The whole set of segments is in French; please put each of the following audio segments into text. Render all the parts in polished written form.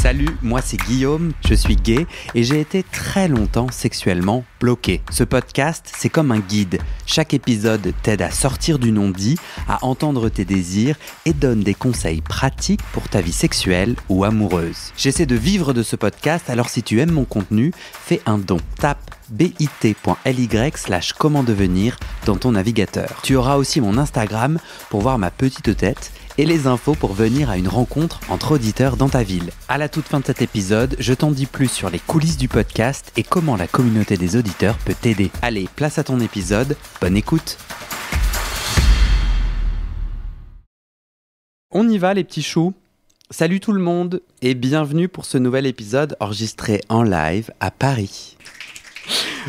Salut, moi c'est Guillaume, je suis gay et j'ai été très longtemps sexuellement bloqué. Ce podcast, c'est comme un guide. Chaque épisode t'aide à sortir du non-dit, à entendre tes désirs et donne des conseils pratiques pour ta vie sexuelle ou amoureuse. J'essaie de vivre de ce podcast, alors si tu aimes mon contenu, fais un don. Tape bit.ly/comment devenir dans ton navigateur. Tu auras aussi mon Instagram pour voir ma petite tête et les infos pour venir à une rencontre entre auditeurs dans ta ville. À la toute fin de cet épisode, je t'en dis plus sur les coulisses du podcast et comment la communauté des auditeurs peut t'aider. Allez, place à ton épisode, bonne écoute. On y va les petits choux. Salut tout le monde et bienvenue pour ce nouvel épisode enregistré en live à Paris.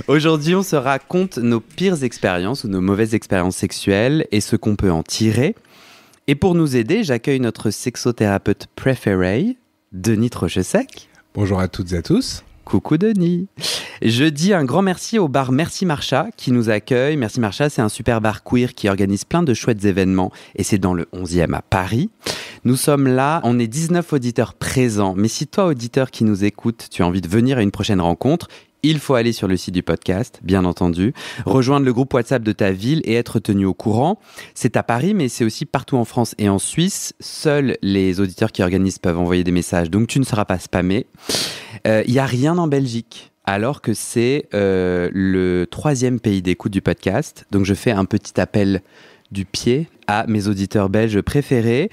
Aujourd'hui, on se raconte nos pires expériences ou nos mauvaises expériences sexuelles et ce qu'on peut en tirer. Et pour nous aider, j'accueille notre sexothérapeute préféré, Denis Trochesec. Bonjour à toutes et à tous. Coucou Denis. Je dis un grand merci au bar Merci Marcha qui nous accueille. Merci Marcha, c'est un super bar queer qui organise plein de chouettes événements et c'est dans le 11e à Paris. Nous sommes là, on est 19 auditeurs présents. Mais si toi, auditeur qui nous écoute, tu as envie de venir à une prochaine rencontre, il faut aller sur le site du podcast, bien entendu, rejoindre le groupe WhatsApp de ta ville et être tenu au courant. C'est à Paris, mais c'est aussi partout en France et en Suisse. Seuls les auditeurs qui organisent peuvent envoyer des messages, donc tu ne seras pas spammé. Il n'y a rien en Belgique, alors que c'est le 3e pays d'écoute du podcast. Donc je fais un petit appel du pied à mes auditeurs belges préférés.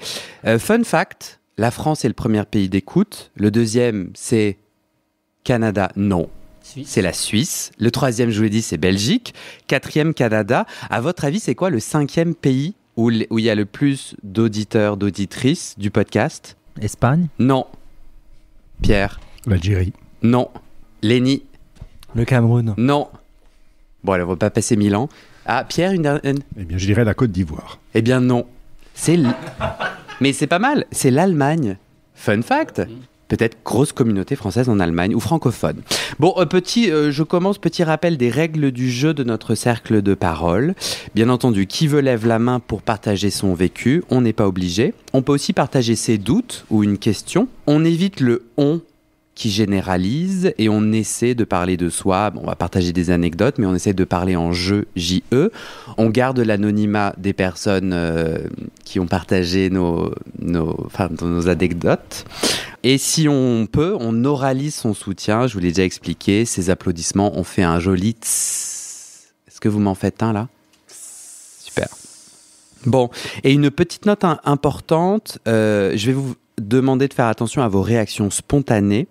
Fun fact, la France est le premier pays d'écoute. Le 2e, c'est Canada, non. C'est la Suisse. Le 3e, je vous l'ai dit, c'est Belgique. 4e, Canada. À votre avis, c'est quoi le 5e pays où il y a le plus d'auditeurs, d'auditrices du podcast ? Espagne ? Non. Pierre ? L'Algérie. Non. Léni ? Le Cameroun ? Non. Bon, alors, on va pas passer 1000 ans. Ah, Pierre, une dernière... Eh bien, je dirais la Côte d'Ivoire. Eh bien, non. Mais c'est pas mal. C'est l'Allemagne. Fun fact. Peut-être grosse communauté française en Allemagne ou francophone. Bon, je commence, petit rappel des règles du jeu de notre cercle de parole. Bien entendu, qui veut lève la main pour partager son vécu, on n'est pas obligé. On peut aussi partager ses doutes ou une question. On évite le « on » qui généralise et on essaie de parler de soi. Bon, on va partager des anecdotes, mais on essaie de parler en jeu, J-E. On garde l'anonymat des personnes qui ont partagé nos anecdotes. Et si on peut, on oralise son soutien. Je vous l'ai déjà expliqué. Ces applaudissements, on fait un joli tss. Est-ce que vous m'en faites un là ? Super. Bon, et une petite note importante. Je vais vous demander de faire attention à vos réactions spontanées.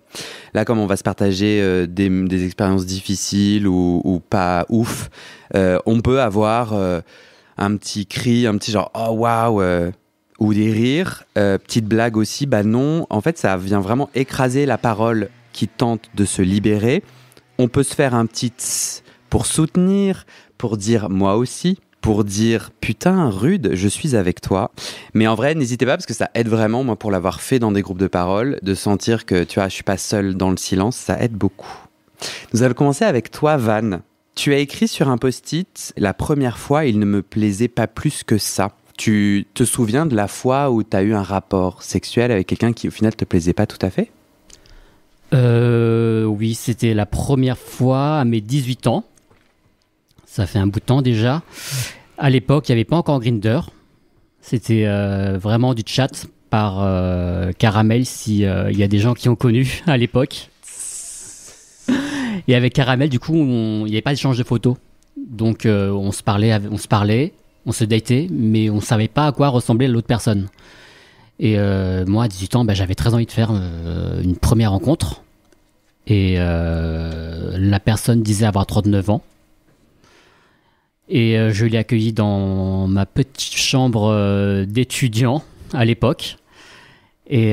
Là, comme on va se partager des expériences difficiles ou pas ouf, on peut avoir un petit cri, un petit genre « Oh, waouh !» ou des rires. Petite blague aussi, bah non. En fait, ça vient vraiment écraser la parole qui tente de se libérer. On peut se faire un petit tss pour soutenir, pour dire « moi aussi », pour dire « putain, rude, je suis avec toi ». Mais en vrai, n'hésitez pas parce que ça aide vraiment, moi, pour l'avoir fait dans des groupes de parole, de sentir que, tu vois, je suis pas seul dans le silence, ça aide beaucoup. Nous allons commencer avec toi, Van. Tu as écrit sur un post-it « La première fois, il ne me plaisait pas plus que ça ». Tu te souviens de la fois où tu as eu un rapport sexuel avec quelqu'un qui, au final, te plaisait pas tout à fait ? Oui, c'était la première fois à mes 18 ans. Ça fait un bout de temps déjà. À l'époque, il n'y avait pas encore Grindr. C'était vraiment du chat par Caramel, s'il y a des gens qui ont connu à l'époque. Et avec Caramel, du coup, il n'y avait pas d'échange de photos. Donc, on se parlait, on se datait, mais on ne savait pas à quoi ressemblait l'autre personne. Et moi, à 18 ans, j'avais très envie de faire une première rencontre. Et la personne disait avoir 39 ans. Et je l'ai accueilli dans ma petite chambre d'étudiant à l'époque. Et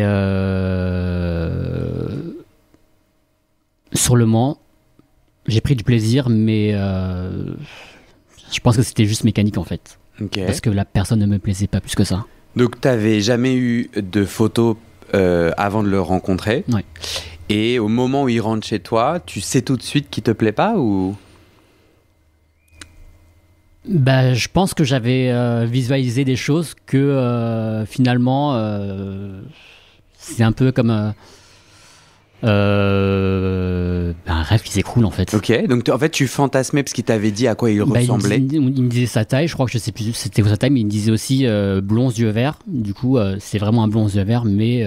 sur le moment, j'ai pris du plaisir, mais je pense que c'était juste mécanique en fait. Okay. Parce que la personne ne me plaisait pas plus que ça. Donc, tu n'avais jamais eu de photos avant de le rencontrer. Oui. Et au moment où il rentre chez toi, tu sais tout de suite qu'il ne te plaît pas ou... Je pense que j'avais visualisé des choses que finalement, c'est un peu comme Un rêve qui s'écroule en fait. Ok, donc en fait tu fantasmais parce qu'il t'avait dit à quoi il ressemblait. Il me disait sa taille, je crois que je sais plus c'était quoi sa taille, mais il me disait aussi blond yeux verts. Du coup, c'est vraiment un blond yeux verts, mais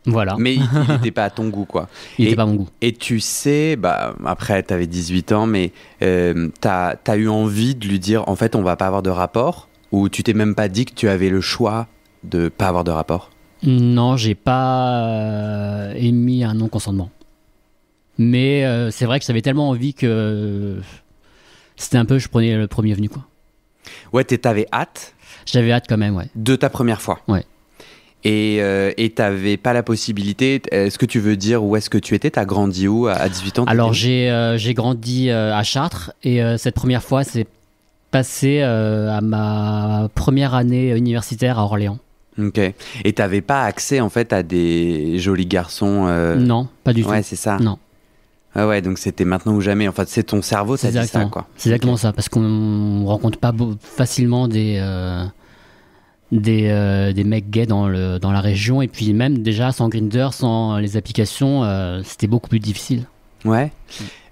voilà. Mais il n'était pas à ton goût, quoi. Il n'était pas à mon goût. Et tu sais, après t'avais 18 ans, mais t'as eu envie de lui dire en fait on va pas avoir de rapport, ou tu t'es même pas dit que tu avais le choix de pas avoir de rapport? Non, j'ai pas émis un non-consentement. Mais c'est vrai que j'avais tellement envie que c'était un peu, je prenais le premier venu, quoi. Ouais, t'avais hâte. J'avais hâte quand même, ouais. De ta première fois. Ouais. Et t'avais pas la possibilité. Est-ce que tu veux dire où est-ce que tu étais? T'as grandi où à 18 ans? Alors j'ai grandi à Chartres et cette première fois c'est passé à ma première année universitaire à Orléans. Ok. Et t'avais pas accès en fait à des jolis garçons? Non, pas du tout. Ouais, c'est ça. Non. Ah ouais, donc c'était maintenant ou jamais. En fait, c'est ton cerveau, ça dit ça, quoi. C'est exactement ça, parce qu'on rencontre pas facilement des mecs gays dans la région, et puis même déjà sans Grindr, sans les applications, c'était beaucoup plus difficile. Ouais.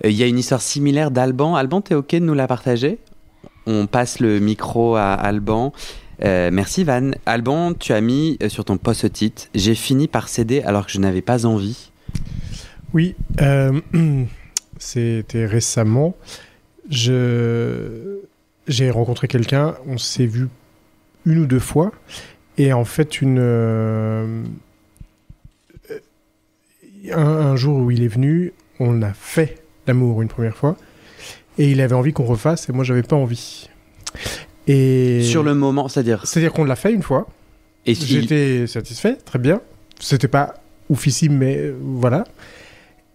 Il y a une histoire similaire d'Alban. Alban, t'es ok de nous la partager? On passe le micro à Alban. Merci Van. Alban, tu as mis sur ton post-it « J'ai fini par céder alors que je n'avais pas envie ». Oui, c'était récemment. J'ai rencontré quelqu'un, on s'est vu une ou deux fois, et en fait, un jour où il est venu, on a fait l'amour une première fois, et il avait envie qu'on refasse, et moi, j'avais pas envie. Et sur le moment, c'est-à-dire qu'on l'a fait une fois, et j'étais satisfait, très bien. C'était pas oufissime, mais voilà.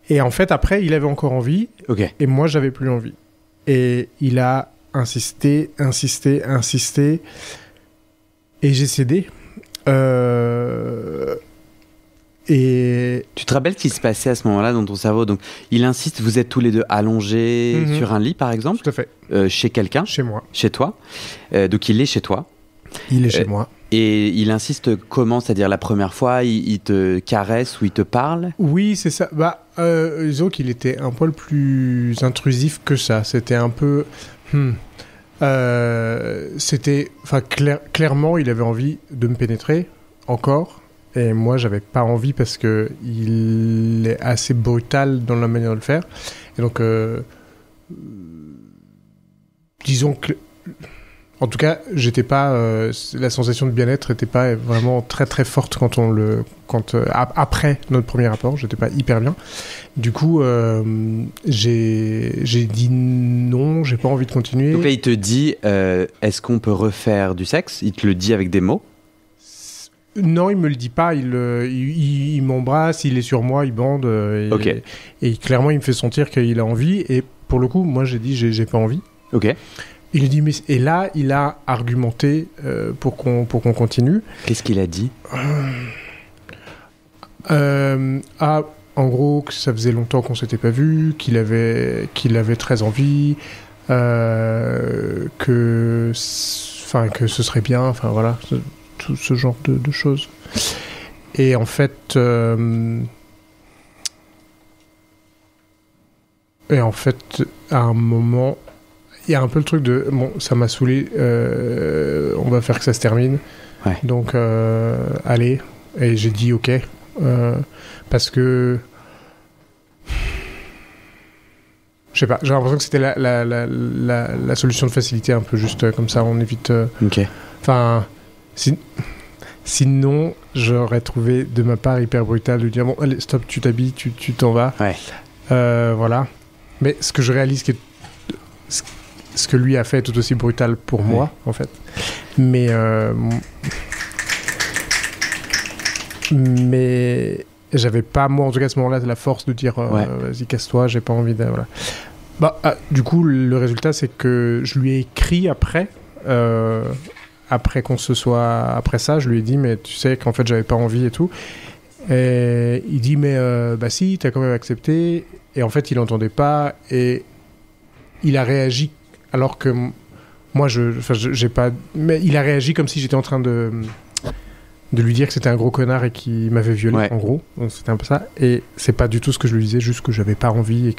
Et en fait, après, il avait encore envie, okay. Et moi, j'avais plus envie. Et il a insisté, et j'ai cédé. Et tu te rappelles ce qui se passait à ce moment-là dans ton cerveau? Donc, il insiste, vous êtes tous les deux allongés sur un lit, par exemple? Tout à fait. Chez quelqu'un? Chez moi. Chez toi? Donc, il est chez toi? Il est chez moi. Et il insiste comment? C'est-à-dire la première fois, il te caresse ou il te parle? Oui, c'est ça. Disons qu'il était un poil plus intrusif que ça. C'était un peu... clairement, il avait envie de me pénétrer, encore. Et moi, j'avais pas envie parce que il est assez brutal dans la manière de le faire. Et donc, disons que... En tout cas, j'étais pas. La sensation de bien-être n'était pas vraiment très très forte après notre premier rapport. J'étais pas hyper bien. Du coup, j'ai dit non. J'ai pas envie de continuer. Donc là, il te dit, est-ce qu'on peut refaire du sexe? Il te le dit avec des mots? Non, il me le dit pas. Il m'embrasse, il est sur moi, il bande. Et clairement, il me fait sentir qu'il a envie. Et pour le coup, moi, j'ai dit j'ai pas envie. Ok. Il dit, et là, il a argumenté pour qu'on continue. Qu'est-ce qu'il a dit? En gros, que ça faisait longtemps qu'on s'était pas vu, qu'il avait très envie, que ce serait bien, enfin voilà, tout ce genre de choses. Et en fait, à un moment... Il y a un peu le truc de... Bon, ça m'a saoulé, on va faire que ça se termine. Ouais. Donc, allez. Et j'ai dit OK. Parce que... Je sais pas, j'ai l'impression que c'était la solution de facilité, un peu juste comme ça, on évite... OK. Enfin, sinon, j'aurais trouvé de ma part hyper brutal de dire, bon, allez, stop, tu t'habilles, tu t'en vas. Ouais. Voilà. Mais ce que je réalise que... Ce que lui a fait est tout aussi brutal pour moi, en fait. Mais j'avais pas, moi, en tout cas, à ce moment-là, la force de dire vas-y, casse-toi, j'ai pas envie de... Voilà. Du coup, le résultat, c'est que je lui ai écrit après qu'on se soit... Après ça, je lui ai dit, mais tu sais qu'en fait, j'avais pas envie et tout. Et il dit, mais si, t'as quand même accepté. Et en fait, il entendait pas. Et il a réagi alors que moi, j'ai pas... Mais il a réagi comme si j'étais en train de de lui dire que c'était un gros connard et qu'il m'avait violé, en gros. Donc c'était un peu ça. Et c'est pas du tout ce que je lui disais, juste que j'avais pas envie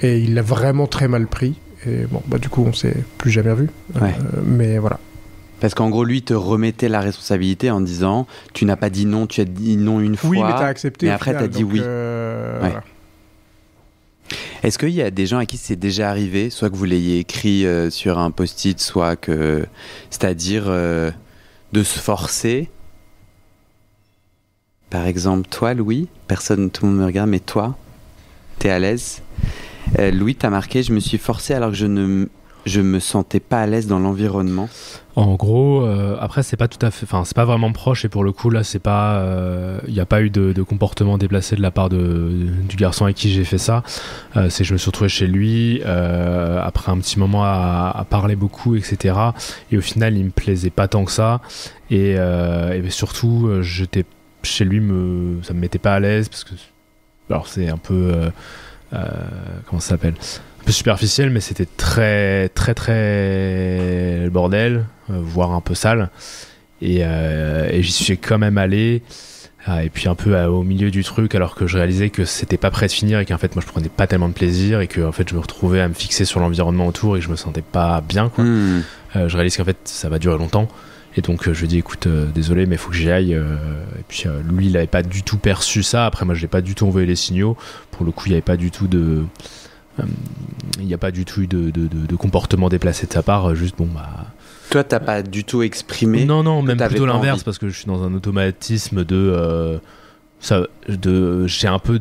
et il l'a vraiment très mal pris. Et bon, du coup, on s'est plus jamais revus. Mais voilà. Parce qu'en gros, lui te remettait la responsabilité en disant tu n'as pas dit non, tu as dit non une fois. Oui, mais t'as accepté. Mais après, t'as dit oui. Voilà. Est-ce qu'il y a des gens à qui c'est déjà arrivé, soit que vous l'ayez écrit sur un post-it, soit que. C'est-à-dire de se forcer. Par exemple, toi, Louis, tout le monde me regarde, mais toi, t'es à l'aise. Louis, t'as marqué, je me suis forcé alors que je me sentais pas à l'aise dans l'environnement. En gros, après c'est pas tout à fait, enfin c'est pas vraiment proche et pour le coup là c'est pas, il n'y a pas eu de comportement déplacé de la part du garçon avec qui j'ai fait ça. C'est que je me suis retrouvé chez lui après un petit moment à parler beaucoup, etc. Et au final il me plaisait pas tant que ça et surtout j'étais chez lui, ça me mettait pas à l'aise parce que alors c'est un peu comment ça s'appelle, un peu superficiel, mais c'était très très très bordel, voire un peu sale, et j'y suis quand même allé, et puis un peu au milieu du truc, alors que je réalisais que c'était pas prêt de finir et qu'en fait moi je prenais pas tellement de plaisir et que en fait je me retrouvais à me fixer sur l'environnement autour et que je me sentais pas bien, quoi. Je réalise qu'en fait ça va durer longtemps. Et donc je lui dis écoute, désolé mais il faut que j'y aille, et puis lui il avait pas du tout perçu ça. Après moi je l'ai pas du tout envoyé les signaux, pour le coup il y avait pas du tout de il n'y a pas du tout eu de comportement déplacé de sa part, juste bon bah. Toi t'as pas du tout exprimé? Non, même plutôt l'inverse, parce que je suis dans un automatisme j'ai un peu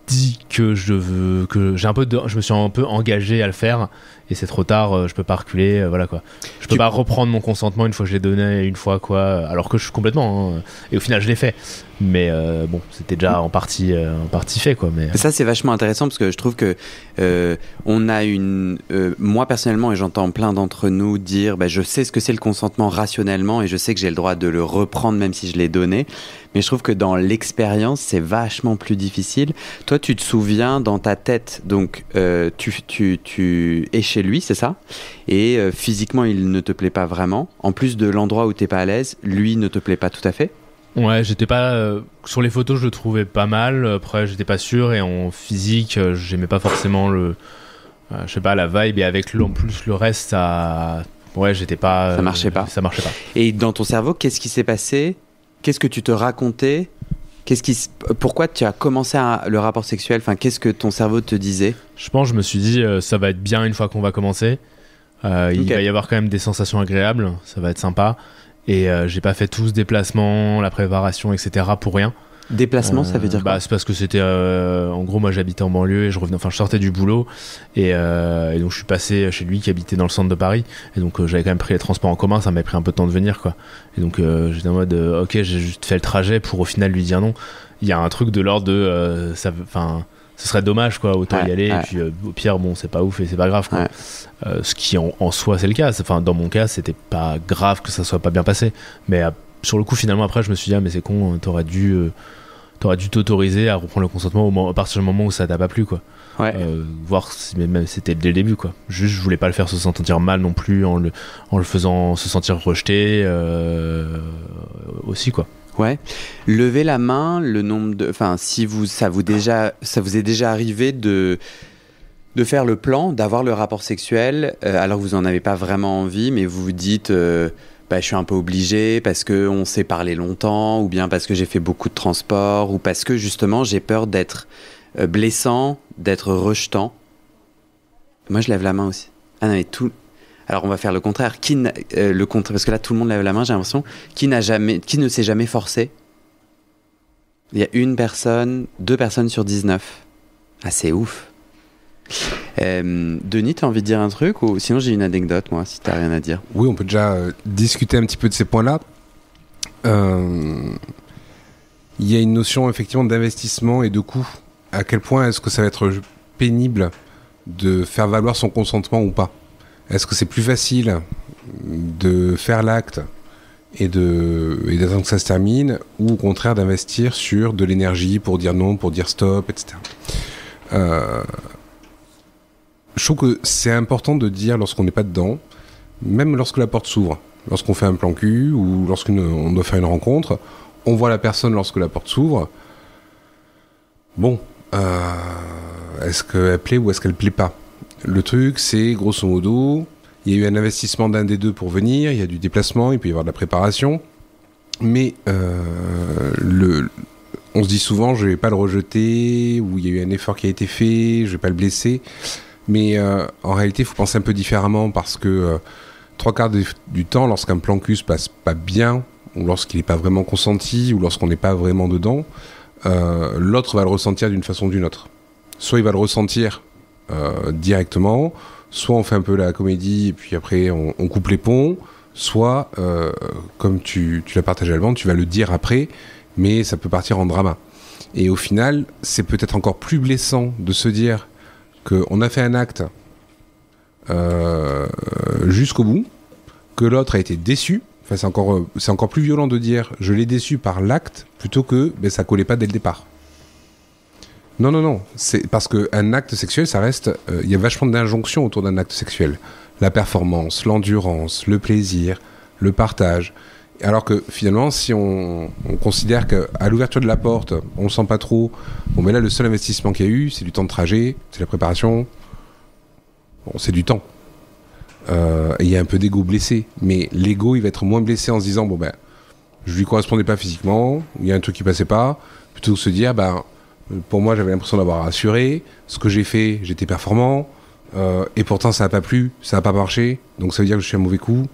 dit que je me suis un peu engagé à le faire et c'est trop tard, je peux pas reculer, voilà quoi. Je peux pas reprendre mon consentement une fois que je l'ai donné une fois quoi, alors que je suis complètement et au final je l'ai fait, mais bon c'était déjà en partie fait quoi. Mais ça c'est vachement intéressant parce que je trouve que on a moi personnellement, et j'entends plein d'entre nous dire je sais ce que c'est le consentement rationnellement et je sais que j'ai le droit de le reprendre même si je l'ai donné, mais je trouve que dans l'expérience c'est vachement plus difficile. Toi tu te souviens dans ta tête, donc tu es chez lui, c'est ça, et physiquement il ne te plaît pas vraiment, en plus de l'endroit où t'es pas à l'aise, lui ne te plaît pas tout à fait. Ouais, j'étais pas sur les photos je le trouvais pas mal, après j'étais pas sûr, et en physique j'aimais pas forcément je sais pas, la vibe, et avec en plus le reste j'étais pas, ça marchait pas. Et dans ton cerveau qu'est-ce qui s'est passé? Qu'est-ce que tu te racontais? Pourquoi tu as commencé le rapport sexuel? Enfin, qu'est-ce que ton cerveau te disait? Je pense, je me suis dit, ça va être bien une fois qu'on va commencer. Il va y avoir quand même des sensations agréables, ça va être sympa. Et j'ai pas fait tout ce déplacement, la préparation, etc. pour rien. Déplacement, ça veut dire quoi? C'est parce que c'était en gros moi j'habitais en banlieue et je sortais du boulot et donc je suis passé chez lui qui habitait dans le centre de Paris, et donc j'avais quand même pris les transports en commun, ça m'avait pris un peu de temps de venir quoi, et donc j'étais en mode ok, j'ai juste fait le trajet pour au final lui dire non. Il y a un truc de l'ordre de ce serait dommage quoi, autant y aller, et puis au pire bon c'est pas ouf et c'est pas grave quoi. Ce qui en soi c'est le cas, dans mon cas c'était pas grave que ça soit pas bien passé, mais sur le coup finalement après je me suis dit mais c'est con, t'aurais dû t'autoriser à reprendre le consentement à partir du moment où ça t'a pas plu quoi. Voir si même c'était dès le début quoi. Juste je voulais pas le faire se sentir mal non plus en le faisant se sentir rejeté aussi quoi. Ouais. Levez la main, le nombre de, si ça vous est déjà arrivé de faire le plan, d'avoir le rapport sexuel alors que vous en avez pas vraiment envie, mais vous vous dites je suis un peu obligé parce qu'on s'est parlé longtemps, ou bien parce que j'ai fait beaucoup de transport, ou parce que justement j'ai peur d'être blessant, d'être rejetant. Moi je lève la main aussi. Ah non mais tout. Alors on va faire le contraire. Le contraire, parce que là tout le monde lève la main, j'ai l'impression. Qui ne s'est jamais forcé? Il y a 2 personnes sur 19. Ah c'est ouf. Denis, t'as envie de dire un truc, ou sinon j'ai une anecdote moi si t'as rien à dire? Oui, on peut déjà discuter un petit peu de ces points-là. Il y a une notion effectivement d'investissement et de coût. À quel point est-ce que ça va être pénible de faire valoir son consentement ou pas? Est-ce que c'est plus facile de faire l'acte et d'attendre que ça se termine, ou au contraire d'investir sur de l'énergie pour dire non, pour dire stop, etc. Je trouve que c'est important de dire lorsqu'on n'est pas dedans, même lorsque la porte s'ouvre. lorsqu'on fait un plan cul ou lorsqu'on doit faire une rencontre. On voit la personne lorsque la porte s'ouvre. Bon, est-ce qu'elle plaît ou est-ce qu'elle plaît pas ? Le truc, c'est grosso modo, il y a eu un investissement d'un des deux pour venir, il y a du déplacement, il peut y avoir de la préparation, mais on se dit souvent, je vais pas le rejeter, ou il y a eu un effort qui a été fait, je vais pas le blesser, mais en réalité, il faut penser un peu différemment parce que 3/4 du temps, lorsqu'un plan cul se passe pas bien, ou lorsqu'il n'est pas vraiment consenti, ou lorsqu'on n'est pas vraiment dedans, l'autre va le ressentir d'une façon ou d'une autre. Soit il va le ressentir directement, soit on fait un peu la comédie et puis après on coupe les ponts, soit comme tu l'as partagé avant, tu vas le dire après, mais ça peut partir en drama. Et au final, c'est peut-être encore plus blessant de se dire qu'on a fait un acte jusqu'au bout, que l'autre a été déçu. Enfin, c'est encore plus violent de dire je l'ai déçu par l'acte plutôt que ça collait pas dès le départ. Non. C'est parce qu'un acte sexuel, ça reste. Il y a vachement d'injonctions autour d'un acte sexuel. La performance, l'endurance, le plaisir, le partage. Alors que finalement, si on considère qu'à l'ouverture de la porte, on le sent pas trop, mais là, le seul investissement qu'il y a eu, c'est du temps de trajet, c'est la préparation. Bon, c'est du temps. Et il y a un peu d'ego blessé. Mais l'ego, il va être moins blessé en se disant je lui correspondais pas physiquement, il y a un truc qui passait pas, plutôt que de se dire pour moi, j'avais l'impression d'avoir assuré. Ce que j'ai fait, j'étais performant. Et pourtant, ça n'a pas plu, ça n'a pas marché. Donc, ça veut dire que je suis un mauvais coup.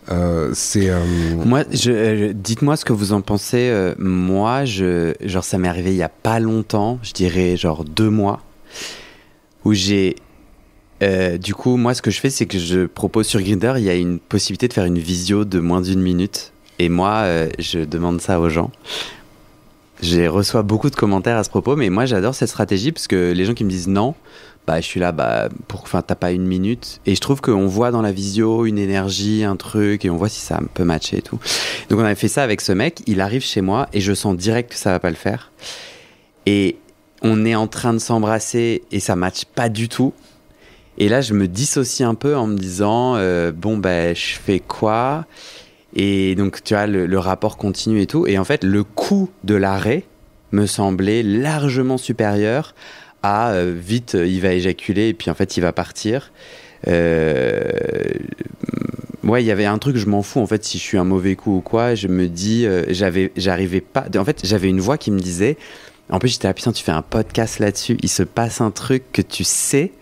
Moi, dites-moi ce que vous en pensez. Moi, ça m'est arrivé il n'y a pas longtemps, je dirais 2 mois, où j'ai... du coup, moi, ce que je fais, c'est que je propose sur Grindr, il y a une possibilité de faire une visio de moins d'1 minute. Et moi, je demande ça aux gens. Je reçois beaucoup de commentaires à ce propos, mais moi j'adore cette stratégie parce que les gens qui me disent non, je suis là, t'as pas 1 minute. Et je trouve qu'on voit dans la visio une énergie, un truc, et on voit si ça peut matcher et tout. Donc on avait fait ça avec ce mec, il arrive chez moi et je sens direct que ça va pas le faire. Et on est en train de s'embrasser et ça matche pas du tout. Et là je me dissocie un peu en me disant, je fais quoi ? Et donc, tu vois, le rapport continue et tout. Et en fait, le coût de l'arrêt me semblait largement supérieur à vite, il va éjaculer et puis en fait, il va partir. Ouais, il y avait un truc, je m'en fous. En fait, si je suis un mauvais coup ou quoi, je me dis, j'arrivais pas. En fait, j'avais une voix qui me disait, en plus, j'étais là, putain, tu fais un podcast là-dessus, il se passe un truc que tu sais,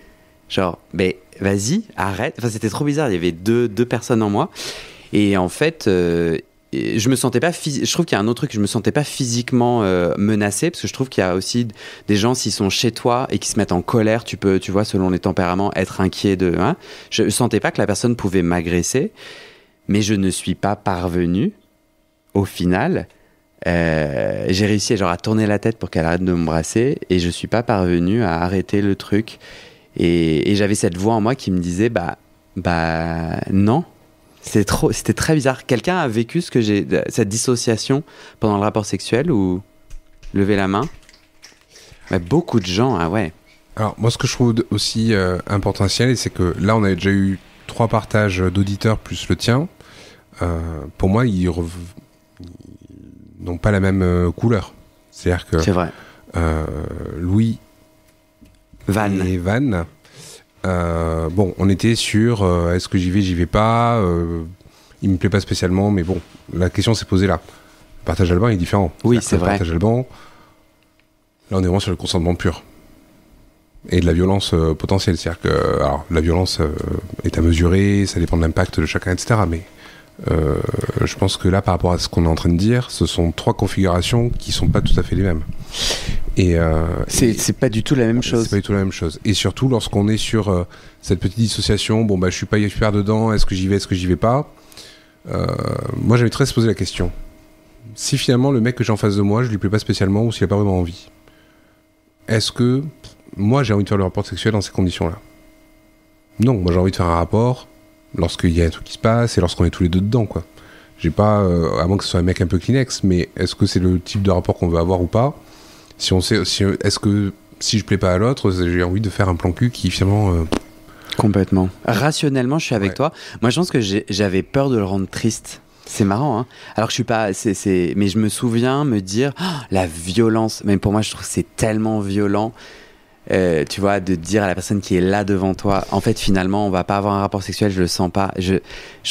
mais vas-y, arrête. Enfin, c'était trop bizarre. Il y avait deux personnes en moi. Et en fait, je me sentais pas. Je trouve qu'il y a un autre truc, je me sentais pas physiquement menacé, parce que je trouve qu'il y a aussi des gens, s'ils sont chez toi et qui se mettent en colère, tu peux, tu vois, selon les tempéraments, être inquiet de. Je sentais pas que la personne pouvait m'agresser, mais je ne suis pas parvenu. Au final, j'ai réussi à tourner la tête pour qu'elle arrête de m'embrasser, et je suis pas parvenu à arrêter le truc. Et j'avais cette voix en moi qui me disait, non. C'était très bizarre. Quelqu'un a vécu cette dissociation pendant le rapport sexuel ou levez la main ? Beaucoup de gens, ah ouais. Alors moi, ce que je trouve aussi important, c'est que là, on a déjà eu 3 partages d'auditeurs plus le tien. Pour moi, ils n'ont pas la même couleur. C'est-à-dire que c'est vrai. Louis et Van. On était sur est-ce que j'y vais pas, il me plaît pas spécialement, mais bon, la question s'est posée là. Le partage Alban est différent. Oui, c'est vrai. Le partage Alban, là on est vraiment sur le consentement pur et de la violence potentielle. C'est-à-dire que la violence est à mesurer, ça dépend de l'impact de chacun, etc. Mais je pense que là, par rapport à ce qu'on est en train de dire, ce sont 3 configurations qui sont pas tout à fait les mêmes. Et c'est pas du tout la même chose. C'est pas du tout la même chose. Et surtout lorsqu'on est sur cette petite dissociation, je suis pas super dedans, est-ce que j'y vais pas. Moi j'avais très posé la question. Si finalement le mec que j'ai en face de moi, je lui plais pas spécialement ou s'il a pas vraiment envie, est-ce que moi j'ai envie de faire le rapport sexuel dans ces conditions-là ? Non, moi j'ai envie de faire un rapport lorsqu'il y a un truc qui se passe et lorsqu'on est tous les deux dedans, quoi. J'ai pas, à moins que ce soit un mec un peu Kleenex, mais est-ce que c'est le type de rapport qu'on veut avoir ou pas ? Est-ce que si je plais pas à l'autre, j'ai envie de faire un plan cul qui finalement Complètement. Rationnellement, je suis avec Ouais. toi. Moi, je pense que j'avais peur de le rendre triste. C'est marrant, hein. Alors que je suis pas. Mais je me souviens me dire la violence. Même pour moi, je trouve que c'est tellement violent. Tu vois, de dire à la personne qui est là devant toi, en fait, finalement, on va pas avoir un rapport sexuel, je le sens pas. Je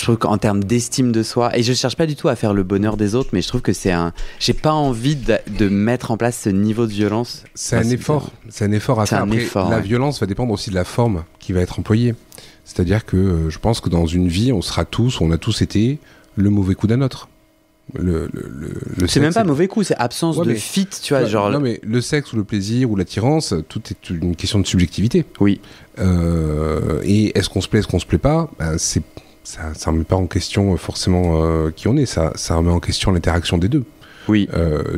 trouve qu'en termes d'estime de soi, et je cherche pas du tout à faire le bonheur des autres, mais je trouve que j'ai pas envie de mettre en place ce niveau de violence. C'est un effort. C'est un effort à C'est faire. un Après, effort, la ouais. violence va dépendre aussi de la forme qui va être employée. C'est-à-dire que je pense que dans une vie, on a tous été le mauvais coup d'un autre. Le C'est sexe, même pas mauvais coup, c'est absence Ouais, de mais- fit, tu vois, genre. Non, mais le sexe ou le plaisir ou l'attirance, tout est une question de subjectivité. Oui. Et est-ce qu'on se plaît, est-ce qu'on se plaît pas, ça remet pas en question forcément qui on est, ça remet en question l'interaction des deux. Oui.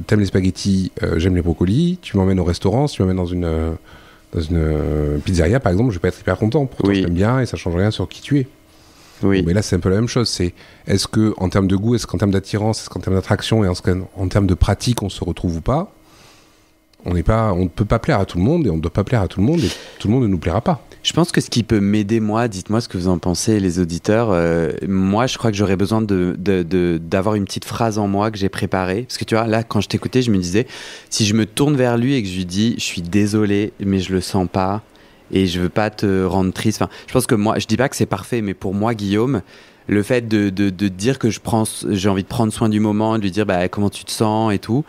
T'aimes les spaghettis, j'aime les brocolis, tu m'emmènes au restaurant, si tu m'emmènes dans une pizzeria par exemple, je vais pas être hyper content. Pourtant Oui. je t'aime bien et ça change rien sur qui tu es. Oui. Mais là c'est un peu la même chose, c'est est-ce que en termes de goût, est-ce qu'en termes d'attirance, est-ce qu'en termes d'attraction et en termes de pratique on se retrouve ou pas? On ne peut pas plaire à tout le monde et on ne doit pas plaire à tout le monde et tout le monde ne nous plaira pas. Je pense que ce qui peut m'aider, moi, dites-moi ce que vous en pensez, les auditeurs. Moi, je crois que j'aurais besoin d'avoir une petite phrase en moi que j'ai préparée. Parce que tu vois, là, quand je t'écoutais, je me disais, si je me tourne vers lui et que je lui dis, je suis désolé, mais je le sens pas et je veux pas te rendre triste. Enfin, je pense que moi, je dis pas que c'est parfait, mais pour moi, Guillaume, le fait de dire que j'ai envie de prendre soin du moment, de lui dire comment tu te sens et tout,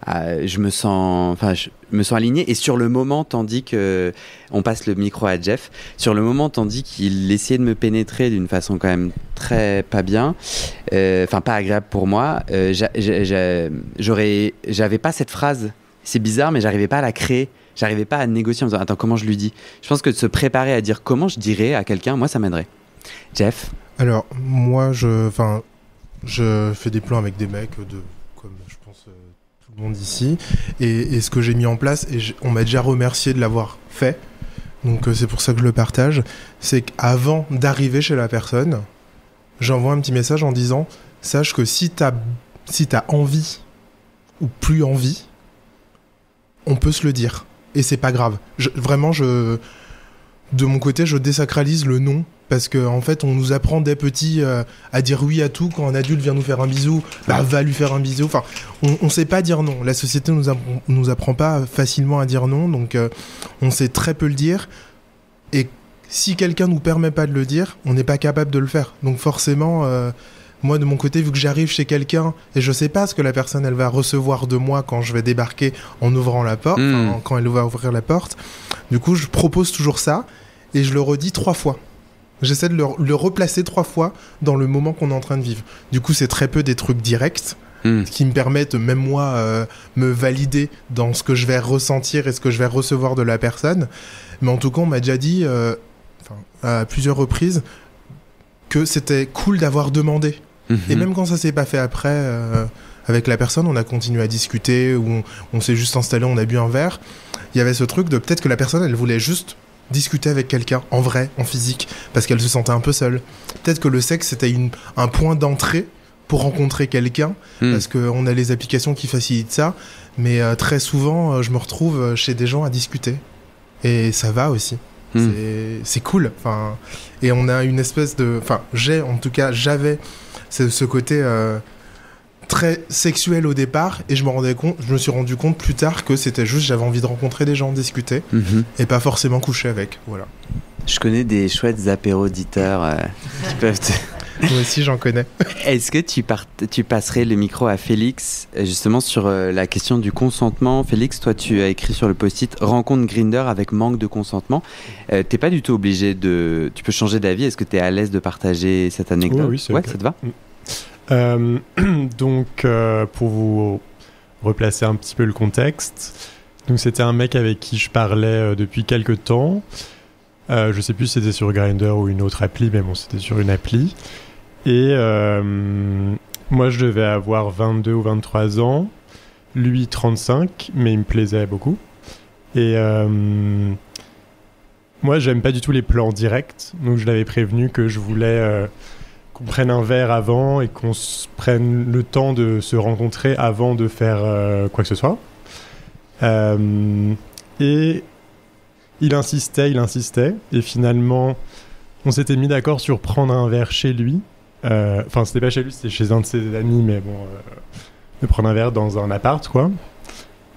je me sens aligné. Et sur le moment, tandis que on passe le micro à Jeff, sur le moment, tandis qu'il essayait de me pénétrer d'une façon quand même très pas bien, pas agréable pour moi, j'avais pas cette phrase. C'est bizarre, mais j'arrivais pas à la créer. J'arrivais pas à négocier en me disant attends, comment je lui dis. Je pense que de se préparer à dire comment je dirais à quelqu'un, moi ça m'aiderait. Jeff. Alors, moi, je fais des plans avec des mecs comme je pense tout le monde ici. Et ce que j'ai mis en place, on m'a déjà remercié de l'avoir fait. Donc, c'est pour ça que je le partage. C'est qu'avant d'arriver chez la personne, j'envoie un petit message en disant sache que si t'as envie ou plus envie, on peut se le dire. Et c'est pas grave. De mon côté, je désacralise le non. Parce qu'en fait, on nous apprend dès petit à dire oui à tout. Quand un adulte vient nous faire un bisou, va lui faire un bisou. Enfin, on sait pas dire non. La société nous apprend pas facilement à dire non. Donc, on sait très peu le dire. Et si quelqu'un nous permet pas de le dire, on n'est pas capable de le faire. Donc forcément, moi de mon côté, vu que j'arrive chez quelqu'un et je sais pas ce que la personne elle va recevoir de moi quand je vais débarquer en ouvrant la porte, quand elle va ouvrir la porte, du coup je propose toujours ça et je le redis 3 fois. J'essaie de le replacer 3 fois dans le moment qu'on est en train de vivre. Du coup c'est très peu des trucs directs qui me permettent même moi me valider dans ce que je vais ressentir et ce que je vais recevoir de la personne. Mais en tout cas on m'a déjà dit à plusieurs reprises que c'était cool d'avoir demandé. Et même quand ça s'est pas fait après, avec la personne, on a continué à discuter, ou on s'est juste installé, on a bu un verre. Il y avait ce truc de peut-être que la personne, elle voulait juste discuter avec quelqu'un, en vrai, en physique, parce qu'elle se sentait un peu seule. Peut-être que le sexe, c'était un point d'entrée pour rencontrer quelqu'un, parce qu'on a les applications qui facilitent ça, mais très souvent, je me retrouve chez des gens à discuter. Et ça va aussi. C'est cool. Et on a une espèce de... j'avais ce côté très sexuel au départ et je me suis rendu compte plus tard que c'était juste j'avais envie de rencontrer des gens, discuter et pas forcément coucher avec. Voilà. Je connais des chouettes apéros auditeurs qui peuvent te... Moi aussi j'en connais. Est-ce que tu passerais le micro à Félix justement sur la question du consentement? Félix, toi tu as écrit sur le post-it rencontre Grindr avec manque de consentement. T'es pas du tout obligé de... Tu peux changer d'avis. Est-ce que tu es à l'aise de partager cette anecdote? Oui, c'est ouais, okay. Ça te va? Donc pour vous replacer un petit peu le contexte, donc c'était un mec avec qui je parlais depuis quelques temps. Je sais plus si c'était sur Grindr ou une autre appli, mais bon, c'était sur une appli. Et moi, je devais avoir 22 ou 23 ans. Lui, 35, mais il me plaisait beaucoup. Et moi, j'aime pas du tout les plans directs. Donc, je l'avais prévenu que je voulais qu'on prenne un verre avant et qu'on se prenne le temps de se rencontrer avant de faire quoi que ce soit. Et il insistait, et finalement, on s'était mis d'accord sur prendre un verre chez lui. Enfin, c'était pas chez lui, c'était chez un de ses amis, mais bon, de prendre un verre dans un appart, quoi.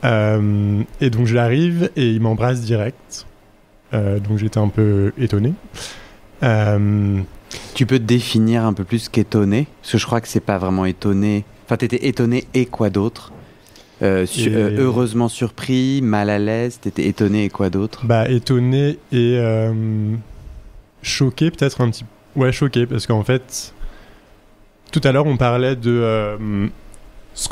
Et donc j'arrive et il m'embrasse direct. Donc j'étais un peu étonné. Tu peux te définir un peu plus qu'étonné? Parce que je crois que c'est pas vraiment étonné. Enfin, t'étais étonné et quoi d'autre? Heureusement surpris, mal à l'aise, t'étais étonné et quoi d'autre? Bah, étonné et choqué, peut-être un petit peu. Ouais, choqué, parce qu'en fait, tout à l'heure, on parlait de ce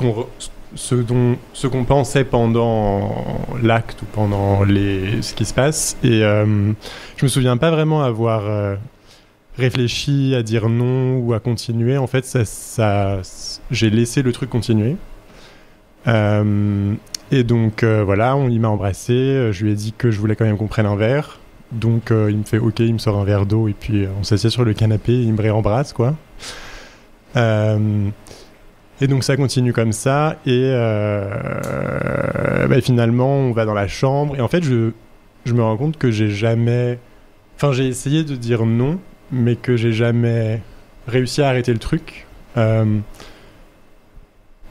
qu'on pensait pendant l'acte ou pendant ce qui se passe. Et je me souviens pas vraiment avoir réfléchi à dire non ou à continuer. En fait, j'ai laissé le truc continuer. Et donc, voilà, il m'a embrassé. Je lui ai dit que je voulais quand même qu'on prenne un verre. Donc, il me fait OK, il me sort un verre d'eau. Et puis, on s'assied sur le canapé. Il me réembrasse, quoi. Et donc ça continue comme ça et finalement on va dans la chambre et en fait je me rends compte que j'ai essayé de dire non mais que j'ai jamais réussi à arrêter le truc, mais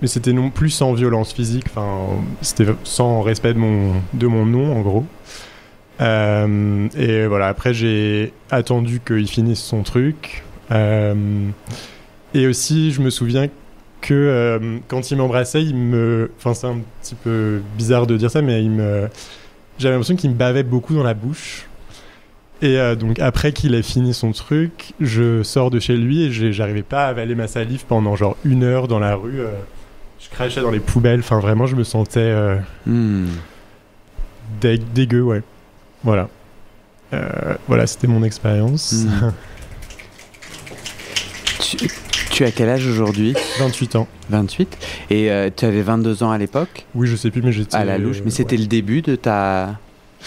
c'était non plus sans violence physique, c'était sans respect de mon nom en gros. Et voilà, après j'ai attendu qu'il finisse son truc, et aussi je me souviens que quand il m'embrassait, c'est un petit peu bizarre de dire ça, mais j'avais l'impression qu'il me bavait beaucoup dans la bouche. Et donc après qu'il ait fini son truc, je sors de chez lui et j'arrivais pas à avaler ma salive pendant genre 1 heure dans la rue. Je crachais dans les poubelles, enfin vraiment je me sentais dégueu, ouais. Voilà. Voilà, c'était mon expérience. Tu as quel âge aujourd'hui? 28 ans. 28. Et tu avais 22 ans à l'époque? Oui, je sais plus, mais j'étais... À la louche. Mais c'était le début de ta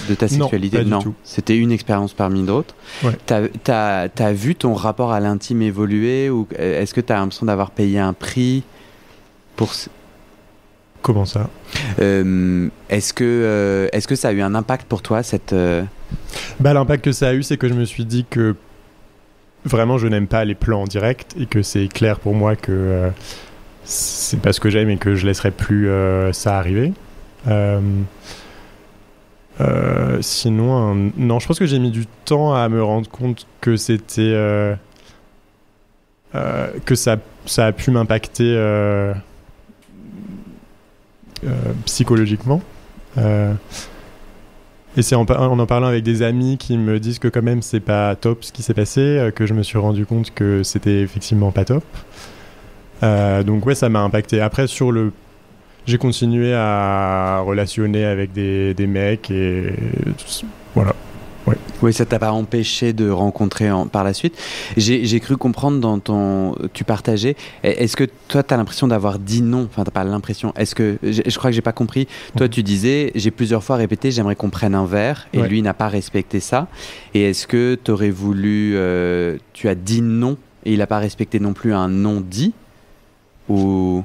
sexualité? Non, pas du tout. C'était une expérience parmi d'autres. Ouais. T'as vu ton rapport à l'intime évoluer ou est-ce que tu as l'impression d'avoir payé un prix pour... Comment ça? Est-ce que ça a eu un impact pour toi, cette... L'impact que ça a eu, c'est que je me suis dit que vraiment je n'aime pas les plans en direct et que c'est clair pour moi que c'est pas ce que j'aime et que je laisserai plus ça arriver. Sinon, non, je pense que j'ai mis du temps à me rendre compte que c'était que ça a pu m'impacter psychologiquement. Et c'est en parlant avec des amis qui me disent que quand même c'est pas top ce qui s'est passé, que je me suis rendu compte que c'était effectivement pas top. Donc ouais, ça m'a impacté. Après j'ai continué à relationner avec des mecs et voilà. Ouais. Oui, ça t'a pas empêché de rencontrer par la suite. J'ai cru comprendre tu partageais. Est-ce que toi, tu as l'impression d'avoir dit non? Enfin, t'as pas l'impression. Est-ce que je crois que j'ai pas compris. Toi, tu disais, j'ai plusieurs fois répété, j'aimerais qu'on prenne un verre, et lui n'a pas respecté ça. Et est-ce que t'aurais voulu, tu as dit non et il a pas respecté non plus un non dit? Ou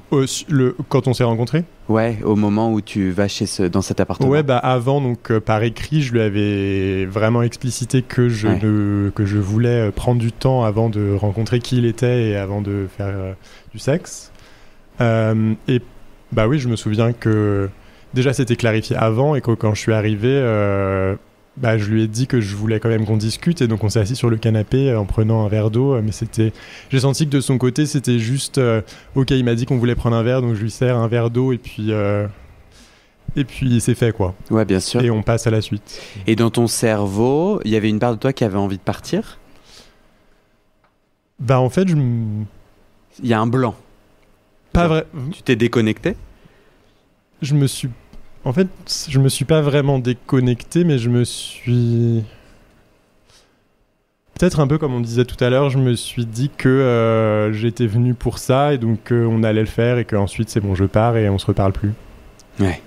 quand on s'est rencontrés? Ouais, au moment où tu vas dans cet appartement. Ouais, avant, donc par écrit, je lui avais vraiment explicité que je voulais prendre du temps avant de rencontrer qui il était et avant de faire du sexe. Et oui, je me souviens que déjà c'était clarifié avant et que quand je suis arrivé, je lui ai dit que je voulais quand même qu'on discute et donc on s'est assis sur le canapé en prenant un verre d'eau, mais j'ai senti que de son côté c'était juste ok, il m'a dit qu'on voulait prendre un verre, donc je lui sers un verre d'eau et puis c'est fait, quoi. Ouais, bien sûr. Et on passe à la suite. Et dans ton cerveau, il y avait une part de toi qui avait envie de partir? En fait, il y a un blanc. Pas vrai. Tu t'es déconnecté? En fait, je me suis pas vraiment déconnecté, mais je me suis... Peut-être un peu comme on disait tout à l'heure, je me suis dit que j'étais venu pour ça et donc on allait le faire et qu'ensuite c'est bon, je pars et on se reparle plus. Ouais.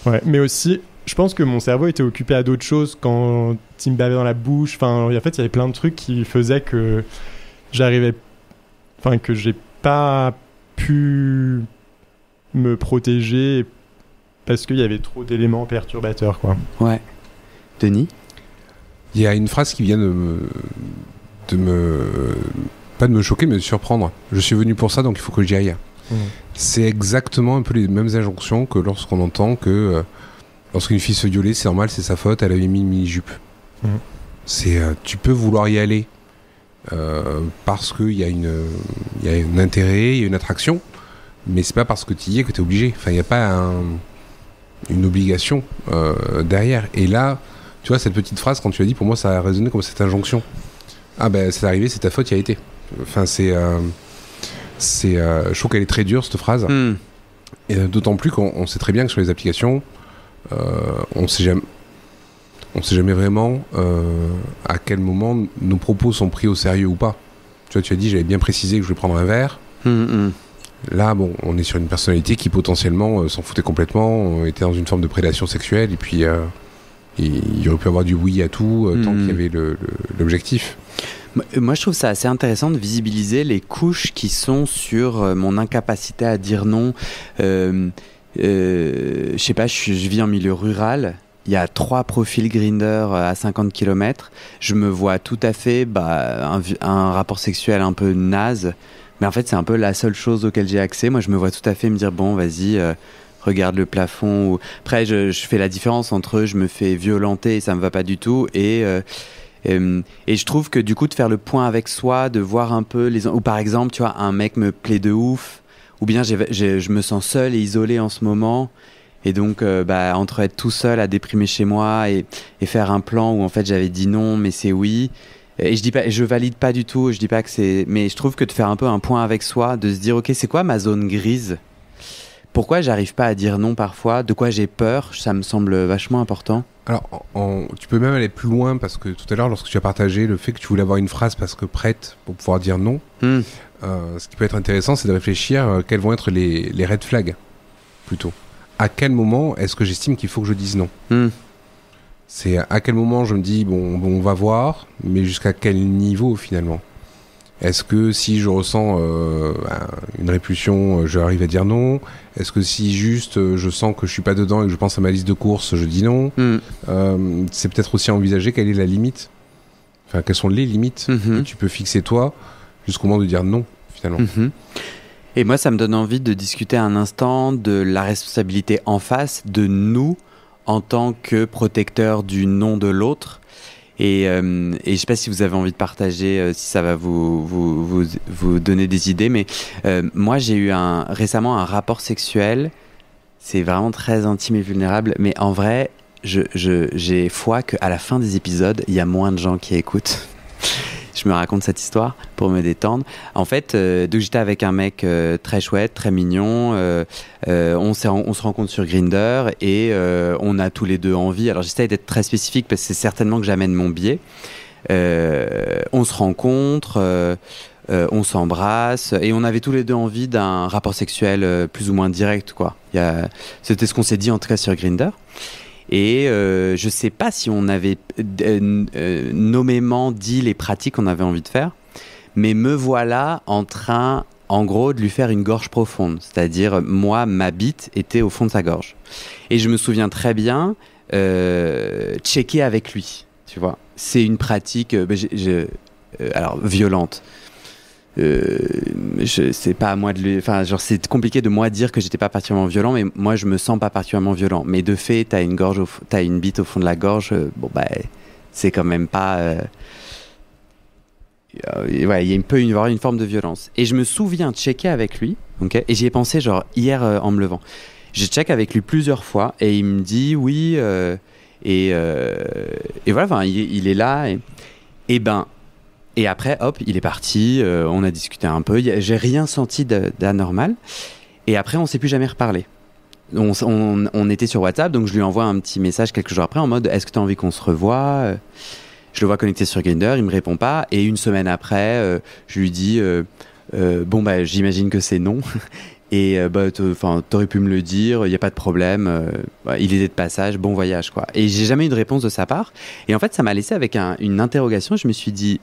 Ouais, mais aussi, je pense que mon cerveau était occupé à d'autres choses quand il me bavait dans la bouche. Enfin, en fait, il y avait plein de trucs qui faisaient que que j'ai pas pu me protéger parce qu'il y avait trop d'éléments perturbateurs, quoi. Ouais. Denis? Il y a une phrase qui vient pas de me choquer, mais de surprendre. Je suis venu pour ça, donc il faut que j'y aille. C'est exactement un peu les mêmes injonctions que lorsqu'on entend que lorsqu'une fille se fait violer, c'est normal, c'est sa faute, elle avait mis une mini-jupe. C'est, tu peux vouloir y aller parce qu'il y a un intérêt, il y a une attraction, mais c'est pas parce que tu y es que tu es obligé. Enfin, il n'y a pas une obligation derrière. Et là, tu vois, cette petite phrase, quand tu l'as dit, pour moi, ça a résonné comme cette injonction. Ah ben, c'est arrivé, c'est ta faute, y a été. Enfin, je trouve qu'elle est très dure, cette phrase. Et d'autant plus qu'on sait très bien que sur les applications, on sait jamais vraiment à quel moment nos propos sont pris au sérieux ou pas. Tu vois, tu as dit, j'avais bien précisé que je voulais prendre un verre. Là, bon, on est sur une personnalité qui potentiellement s'en foutait complètement, était dans une forme de prédation sexuelle, et puis il aurait pu avoir du oui à tout tant qu'il y avait l'objectif. Moi, je trouve ça assez intéressant de visibiliser les couches qui sont sur mon incapacité à dire non. Je sais pas, je vis en milieu rural. Il y a 3 profils Grindr à 50 km. Je me vois tout à fait un rapport sexuel un peu naze. Mais en fait, c'est un peu la seule chose auquel j'ai accès. Moi, je me vois tout à fait me dire, bon, vas-y, regarde le plafond. Après, je fais la différence entre je me fais violenter et ça me va pas du tout. Et je trouve que du coup, de faire le point avec soi, de voir un peu ou par exemple, tu vois, un mec me plaît de ouf, ou bien je me sens seul et isolé en ce moment. Et donc, entre être tout seul à déprimer chez moi et faire un plan où en fait j'avais dit non, mais c'est oui. Et je valide pas du tout. Je dis pas que c'est, mais je trouve que de faire un peu un point avec soi, de se dire ok, c'est quoi ma zone grise? Pourquoi j'arrive pas à dire non parfois? De quoi j'ai peur? Ça me semble vachement important. Alors, tu peux même aller plus loin parce que tout à l'heure, lorsque tu as partagé le fait que tu voulais avoir une phrase parce que prête pour pouvoir dire non, ce qui peut être intéressant, c'est de réfléchir quels vont être les red flags plutôt. À quel moment est-ce que j'estime qu'il faut que je dise non? C'est à quel moment je me dis bon, on va voir, mais jusqu'à quel niveau finalement? Est-ce que si je ressens une répulsion, je arrive à dire non? Est-ce que si juste je sens que je suis pas dedans et que je pense à ma liste de courses, je dis non? C'est peut-être aussi à envisager quelle est la limite. Enfin, quelles sont les limites que tu peux fixer toi jusqu'au moment de dire non finalement. Et moi, ça me donne envie de discuter un instant de la responsabilité en face de nous en tant que protecteurs du non de l'autre. Et je sais pas si vous avez envie de partager, si ça va vous donner des idées, mais moi j'ai eu récemment un rapport sexuel. C'est vraiment très intime et vulnérable, mais en vrai, j'ai foi qu'à la fin des épisodes, il y a moins de gens qui écoutent. Je me raconte cette histoire pour me détendre. En fait, donc j'étais avec un mec très chouette, très mignon. On se rencontre sur Grindr et on a tous les deux envie. Alors j'essaie d'être très spécifique parce que c'est certainement que j'amène mon biais. On se rencontre, on s'embrasse et on avait tous les deux envie d'un rapport sexuel plus ou moins direct, quoi. C'était ce qu'on s'est dit en tout cas sur Grindr. Et je sais pas si on avait nommément dit les pratiques qu'on avait envie de faire, mais me voilà en train, en gros, de lui faire une gorge profonde. C'est-à-dire, moi, ma bite était au fond de sa gorge. Et je me souviens très bien checker avec lui, tu vois. C'est une pratique alors violente. C'est pas à moi de lui, enfin genre c'est compliqué de moi dire que j'étais pas particulièrement violent, mais moi je me sens pas particulièrement violent, mais de fait t'as une bite au fond de la gorge, c'est quand même pas ouais, il peut y avoir une forme de violence. Et je me souviens checker avec lui, okay, et j'y ai pensé genre hier en me levant. Je check avec lui plusieurs fois et il me dit oui et voilà, enfin il est là et après, hop, il est parti, on a discuté un peu, j'ai rien senti d'anormal. Et après, on s'est plus jamais reparlé. On était sur WhatsApp, donc je lui envoie un petit message quelques jours après en mode « Est-ce que tu as envie qu'on se revoie ?» Je le vois connecté sur Grindr, il me répond pas. Et une semaine après, je lui dis j'imagine que c'est non. Et t'aurais pu me le dire, il n'y a pas de problème, il était de passage, bon voyage, quoi. Et j'ai jamais eu de réponse de sa part. Et en fait, ça m'a laissé avec une interrogation. Je me suis dit...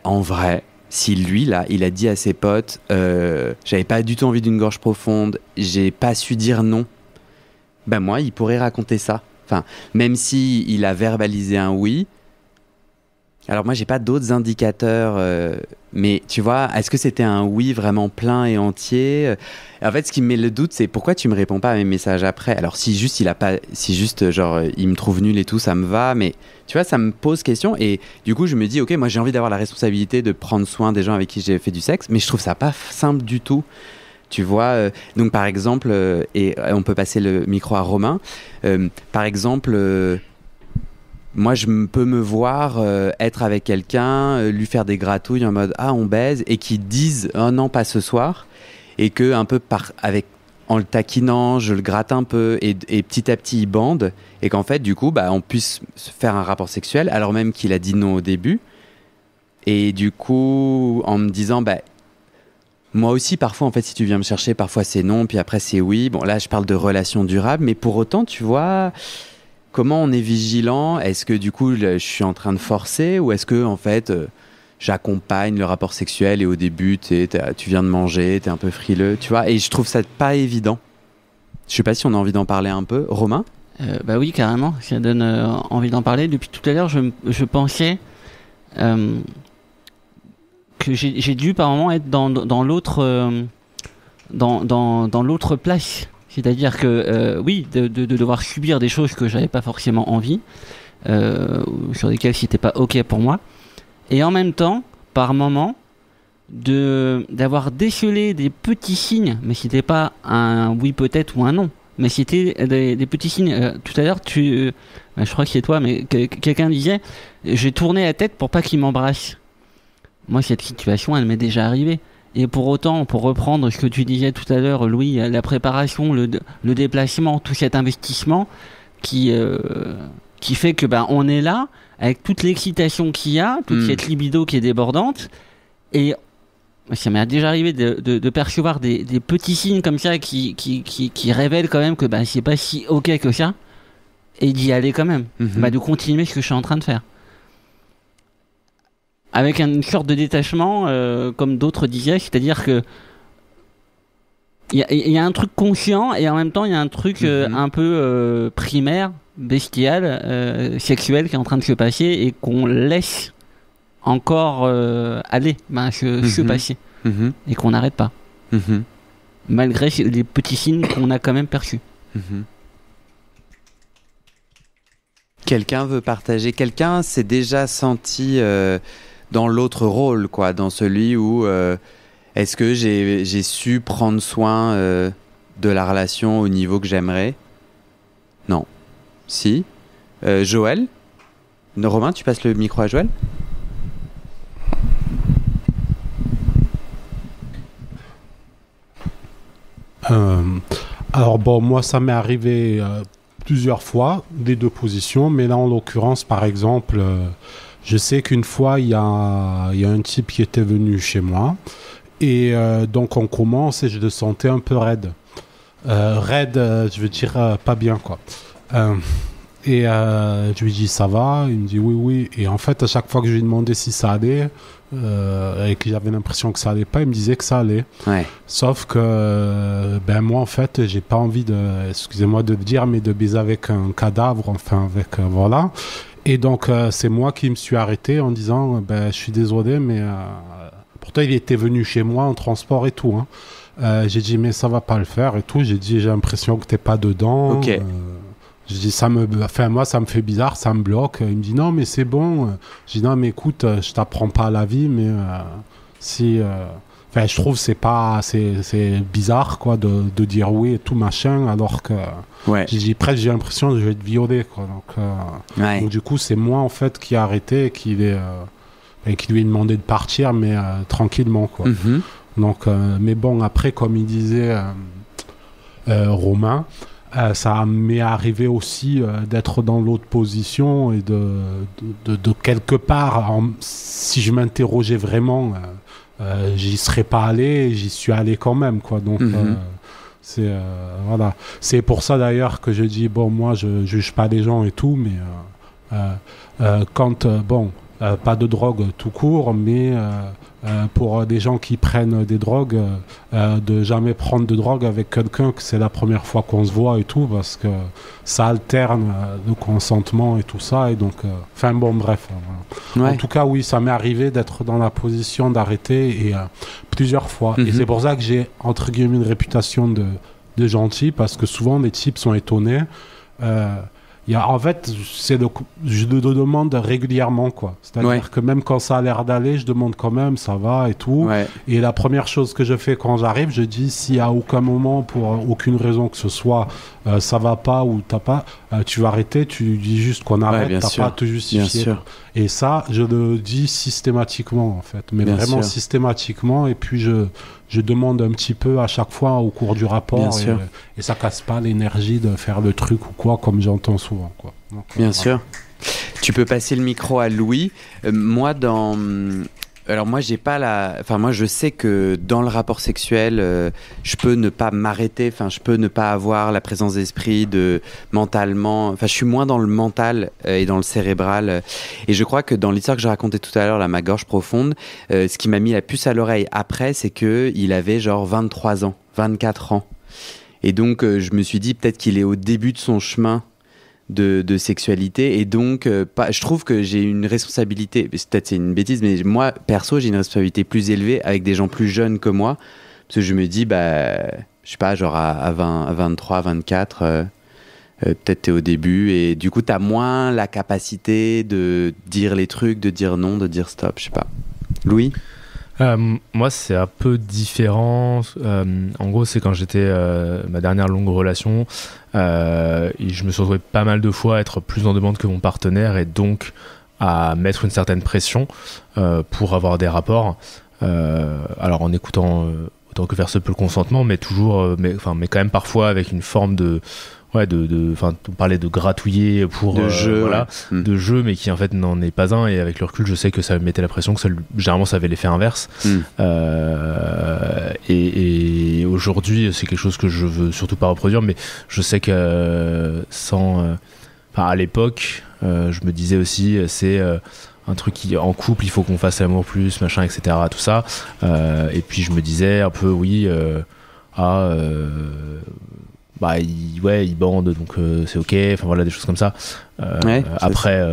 en vrai, si lui, là, il a dit à ses potes j'avais pas du tout envie d'une gorge profonde, j'ai pas su dire non, moi, il pourrait raconter ça. Enfin, même si il a verbalisé un oui. Alors moi, j'ai pas d'autres indicateurs, mais tu vois, est-ce que c'était un oui vraiment plein et entier? En fait, ce qui me met le doute, c'est pourquoi tu me réponds pas à mes messages après? Alors si juste genre il me trouve nul et tout, ça me va, mais tu vois, ça me pose question et du coup, je me dis, ok, moi j'ai envie d'avoir la responsabilité de prendre soin des gens avec qui j'ai fait du sexe, mais je trouve ça pas simple du tout. Tu vois, donc par exemple, et on peut passer le micro à Romain. Par exemple. Moi, peux me voir être avec quelqu'un, lui faire des gratouilles en mode on baise, et qu'ils disent oh non, pas ce soir, et que un peu en le taquinant, je le gratte un peu, et petit à petit il bande, et qu'en fait du coup on puisse faire un rapport sexuel alors même qu'il a dit non au début, et du coup en me disant moi aussi parfois en fait si tu viens me chercher, parfois c'est non, puis après c'est oui. Bon là je parle de relations durables, mais pour autant tu vois. Comment on est vigilant? Est-ce que du coup je suis en train de forcer ou est-ce que en fait j'accompagne le rapport sexuel et au début tu viens de manger, t'es un peu frileux, tu vois? Et je trouve ça pas évident. Je sais pas si on a envie d'en parler un peu. Romain? Bah oui, carrément, ça donne envie d'en parler. Depuis tout à l'heure, je pensais que j'ai dû par moment être dans l'autre dans l'autre place. C'est-à-dire que, oui, de devoir subir des choses que j'avais pas forcément envie, sur lesquelles c'était pas OK pour moi. Et en même temps, par moment, d'avoir décelé des petits signes, mais c'était pas un oui peut-être ou un non, mais c'était des petits signes. Tout à l'heure, je crois que c'est toi, mais quelqu'un disait, j'ai tourné la tête pour pas qu'il m'embrasse. Moi, cette situation, elle m'est déjà arrivée. Et pour autant, pour reprendre ce que tu disais tout à l'heure, Louis, la préparation, le déplacement, tout cet investissement qui fait que on est là avec toute l'excitation qu'il y a, toute cette libido qui est débordante. Et ça m'est déjà arrivé de percevoir des petits signes comme ça qui révèlent quand même que c'est pas si OK que ça, et d'y aller quand même, de continuer ce que je suis en train de faire. Avec une sorte de détachement, comme d'autres disaient, c'est-à-dire que il y a un truc conscient et en même temps il y a un truc un peu primaire, bestial, sexuel qui est en train de se passer et qu'on laisse encore aller, se passer, et qu'on n'arrête pas, malgré les petits signes qu'on a quand même perçus. Quelqu'un veut partager? Quelqu'un s'est déjà senti dans l'autre rôle, quoi, dans celui où est-ce que j'ai su prendre soin de la relation au niveau que j'aimerais? Non. Si. Joël? Romain, tu passes le micro à Joël? Alors moi ça m'est arrivé plusieurs fois, des deux positions, mais là en l'occurrence par exemple... je sais qu'une fois, il y a un type qui était venu chez moi. Et donc, on commence et je le sentais un peu raide. Je veux dire, pas bien, quoi. Et je lui dis, ça va? Il me dit, oui, oui. Et en fait, à chaque fois que je lui demandais si ça allait, et que j'avais l'impression que ça allait pas, il me disait que ça allait. Ouais. Sauf que, moi, en fait, j'ai pas envie excusez-moi de le dire, mais de baiser avec un cadavre, enfin, avec, voilà. Et donc, c'est moi qui me suis arrêté en disant, je suis désolé, mais pourtant, il était venu chez moi en transport et tout. J'ai dit, mais ça va pas le faire et tout. J'ai dit, j'ai l'impression que t'es pas dedans. Ok. J'ai dit, moi, ça me fait bizarre, ça me bloque. Il me dit, non, mais c'est bon. J'ai dit, non, mais écoute, je t'apprends pas à la vie, mais si... Enfin, je trouve c'est bizarre, quoi, de dire oui et tout machin, alors que presque j'ai l'impression que je vais être violé, quoi. Donc du coup, c'est moi en fait qui ai arrêté et qui lui ai demandé de partir, mais tranquillement, quoi. Donc, mais bon, après, comme il disait Romain, ça m'est arrivé aussi d'être dans l'autre position et de quelque part, si je m'interrogeais vraiment. J'y serais pas allé, j'y suis allé quand même, quoi. Donc c'est voilà. C'est pour ça d'ailleurs que je dis moi je juge pas les gens et tout, mais quand pas de drogue tout court, mais pour des gens qui prennent des drogues, de jamais prendre de drogue avec quelqu'un que c'est la première fois qu'on se voit et tout, parce que ça alterne le consentement et tout ça, et donc enfin bon bref, voilà. Ouais. En tout cas oui, ça m'est arrivé d'être dans la position d'arrêter, et plusieurs fois, et c'est pour ça que j'ai entre guillemets une réputation de gentil, parce que souvent les types sont étonnés. En fait, je le demande régulièrement, quoi. C'est-à-dire que même quand ça a l'air d'aller, je demande quand même, ça va et tout. Ouais. Et la première chose que je fais quand j'arrive, je dis si à aucun moment, pour aucune raison que ce soit, ça va pas ou t'as pas, tu vas arrêter, tu dis juste qu'on arrête, bien t'as sûr. pas à te justifier. Bien sûr. Et ça, je le dis systématiquement, en fait. Mais Bien vraiment sûr. systématiquement. Et puis, je demande un petit peu à chaque fois au cours du rapport. Bien sûr. Et ça casse pas l'énergie de faire le truc ou quoi, comme j'entends souvent, quoi. Donc, Bien voilà. sûr. Tu peux passer le micro à Louis. Alors moi, j'ai pas moi, je sais que dans le rapport sexuel, je peux ne pas m'arrêter. Enfin, je peux ne pas avoir la présence d'esprit mentalement. Enfin, je suis moins dans le mental et dans le cérébral. Et je crois que dans l'histoire que je racontais tout à l'heure, là, ma gorge profonde, ce qui m'a mis la puce à l'oreille après, c'est que il avait genre 23 ans, 24 ans. Et donc, je me suis dit peut-être qu'il est au début de son chemin de sexualité, et donc je trouve que j'ai une responsabilité, peut-être c'est une bêtise, mais moi perso j'ai une responsabilité plus élevée avec des gens plus jeunes que moi, parce que je me dis je sais pas, genre à 23, 24 peut-être t'es au début, et du coup t'as moins la capacité de dire les trucs, de dire non, de dire stop, je sais pas. Louis? Moi, c'est un peu différent. En gros, c'est quand j'étais ma dernière longue relation, et je me suis retrouvé pas mal de fois à être plus en demande que mon partenaire, et donc à mettre une certaine pression pour avoir des rapports. Alors en écoutant autant que faire se peut le consentement, mais toujours, mais quand même parfois avec une forme de on parlait de gratouiller pour De jeu, voilà, ouais. de jeu, mais qui en fait n'en est pas un. Et avec le recul, je sais que ça me mettait la pression, que généralement ça avait l'effet inverse. Et aujourd'hui, c'est quelque chose que je veux surtout pas reproduire, mais je sais que à l'époque, je me disais aussi, c'est un truc qui en couple, il faut qu'on fasse l'amour plus, machin, etc. Tout ça. Et puis je me disais un peu, il bande, donc c'est ok, enfin voilà, des choses comme ça. Après,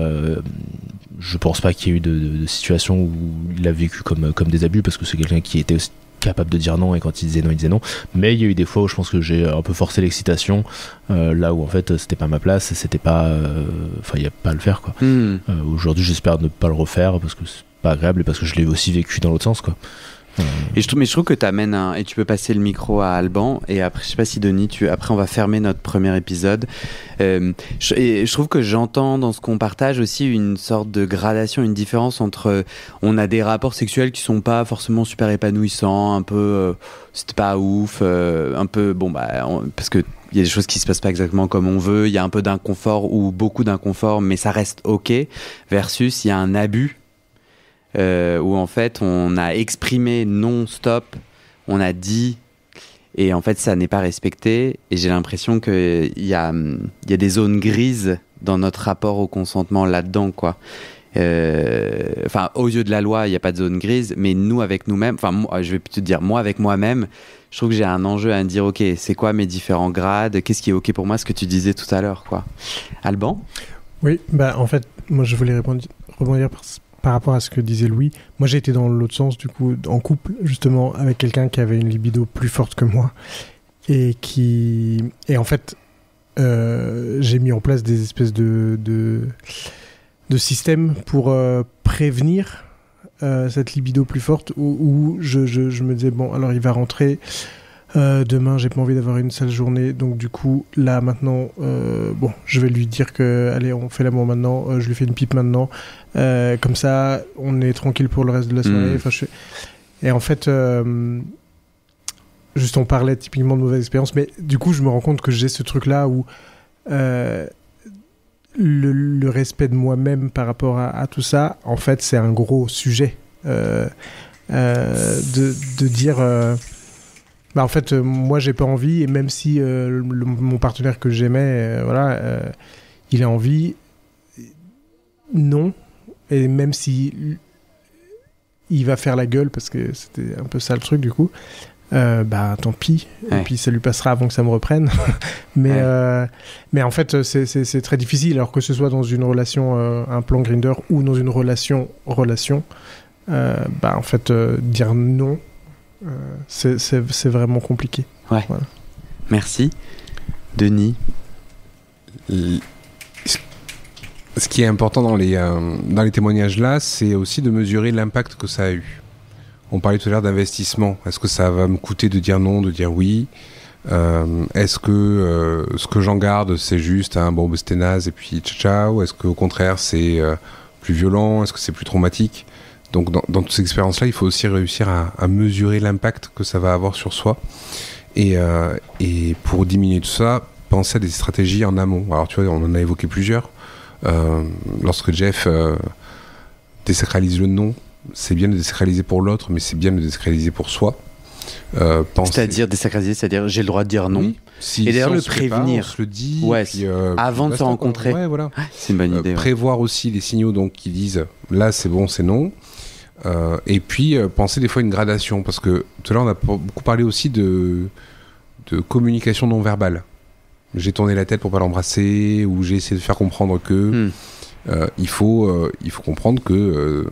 je pense pas qu'il y ait eu de situation où il a vécu comme des abus, parce que c'est quelqu'un qui était aussi capable de dire non, et quand il disait non. Mais il y a eu des fois où je pense que j'ai un peu forcé l'excitation, là où en fait c'était pas ma place, c'était pas, il y a pas à le faire, quoi. Aujourd'hui, j'espère ne pas le refaire, parce que c'est pas agréable, et parce que je l'ai aussi vécu dans l'autre sens, quoi. Et je trouve que tu amènes et tu peux passer le micro à Alban, et après, je sais pas si Denis, après on va fermer notre premier épisode. Je trouve que j'entends dans ce qu'on partage aussi une sorte de gradation, une différence entre, on a des rapports sexuels qui sont pas forcément super épanouissants, un peu, c'était pas ouf, un peu, parce que il y a des choses qui se passent pas exactement comme on veut, il y a un peu d'inconfort ou beaucoup d'inconfort, mais ça reste ok, versus il y a un abus. Où en fait on a exprimé non-stop, on a dit, et en fait ça n'est pas respecté, et j'ai l'impression qu'il y a des zones grises dans notre rapport au consentement là-dedans, quoi. Aux yeux de la loi il n'y a pas de zone grise, mais nous avec nous-mêmes, je vais plutôt dire moi avec moi-même, je trouve que j'ai un enjeu à me dire, ok, c'est quoi mes différents grades, qu'est-ce qui est ok pour moi, ce que tu disais tout à l'heure, quoi. Alban? Oui, en fait moi je voulais rebondir par rapport à ce que disait Louis. Moi j'ai été dans l'autre sens, du coup, en couple justement avec quelqu'un qui avait une libido plus forte que moi, et en fait j'ai mis en place des espèces de systèmes pour prévenir cette libido plus forte, où je me disais, bon, alors il va rentrer demain, j'ai pas envie d'avoir une sale journée, donc du coup là maintenant je vais lui dire que allez, on fait l'amour maintenant, je lui fais une pipe maintenant, comme ça on est tranquille pour le reste de la soirée. Et en fait juste on parlait typiquement de mauvaise expérience, mais du coup je me rends compte que j'ai ce truc là où le respect de moi-même par rapport à tout ça, en fait c'est un gros sujet, de dire en fait, moi j'ai pas envie, et même si mon partenaire que j'aimais, il a envie, non, Et même si il va faire la gueule, parce que c'était un peu ça le truc du coup, tant pis. Ouais. Et puis ça lui passera avant que ça me reprenne. mais en fait, c'est très difficile, alors que ce soit dans une relation, un plan Grindr, ou dans une relation, en fait, dire non, c'est vraiment compliqué. Ouais. Voilà. Merci. Denis. Ce qui est important dans les témoignages là, c'est aussi de mesurer l'impact que ça a eu. On parlait tout à l'heure d'investissement. Est-ce que ça va me coûter de dire non, de dire oui ? Est-ce que ce que j'en garde, c'est juste c'était naze et puis ciao ? Est-ce qu'au contraire, c'est plus violent ? Est-ce que c'est plus traumatique ? Donc dans toutes ces expériences-là, il faut aussi réussir à mesurer l'impact que ça va avoir sur soi. Et pour diminuer tout ça, penser à des stratégies en amont. Alors tu vois, on en a évoqué plusieurs. Lorsque Jeff désacralise le non, c'est bien de désacraliser pour l'autre, mais c'est bien de désacraliser pour soi. C'est-à-dire désacraliser, c'est-à-dire j'ai le droit de dire non. Oui. Et d'ailleurs le prévenir. On se le dit. Ouais, puis, avant de se rencontrer. Ouais, voilà. C'est une bonne idée. Prévoir aussi les signaux donc, qui disent là c'est bon, c'est non. Et puis penser des fois une gradation, parce que tout à l'heure on a beaucoup parlé aussi de communication non verbale. J'ai tourné la tête pour pas l'embrasser, ou j'ai essayé de faire comprendre que il faut comprendre que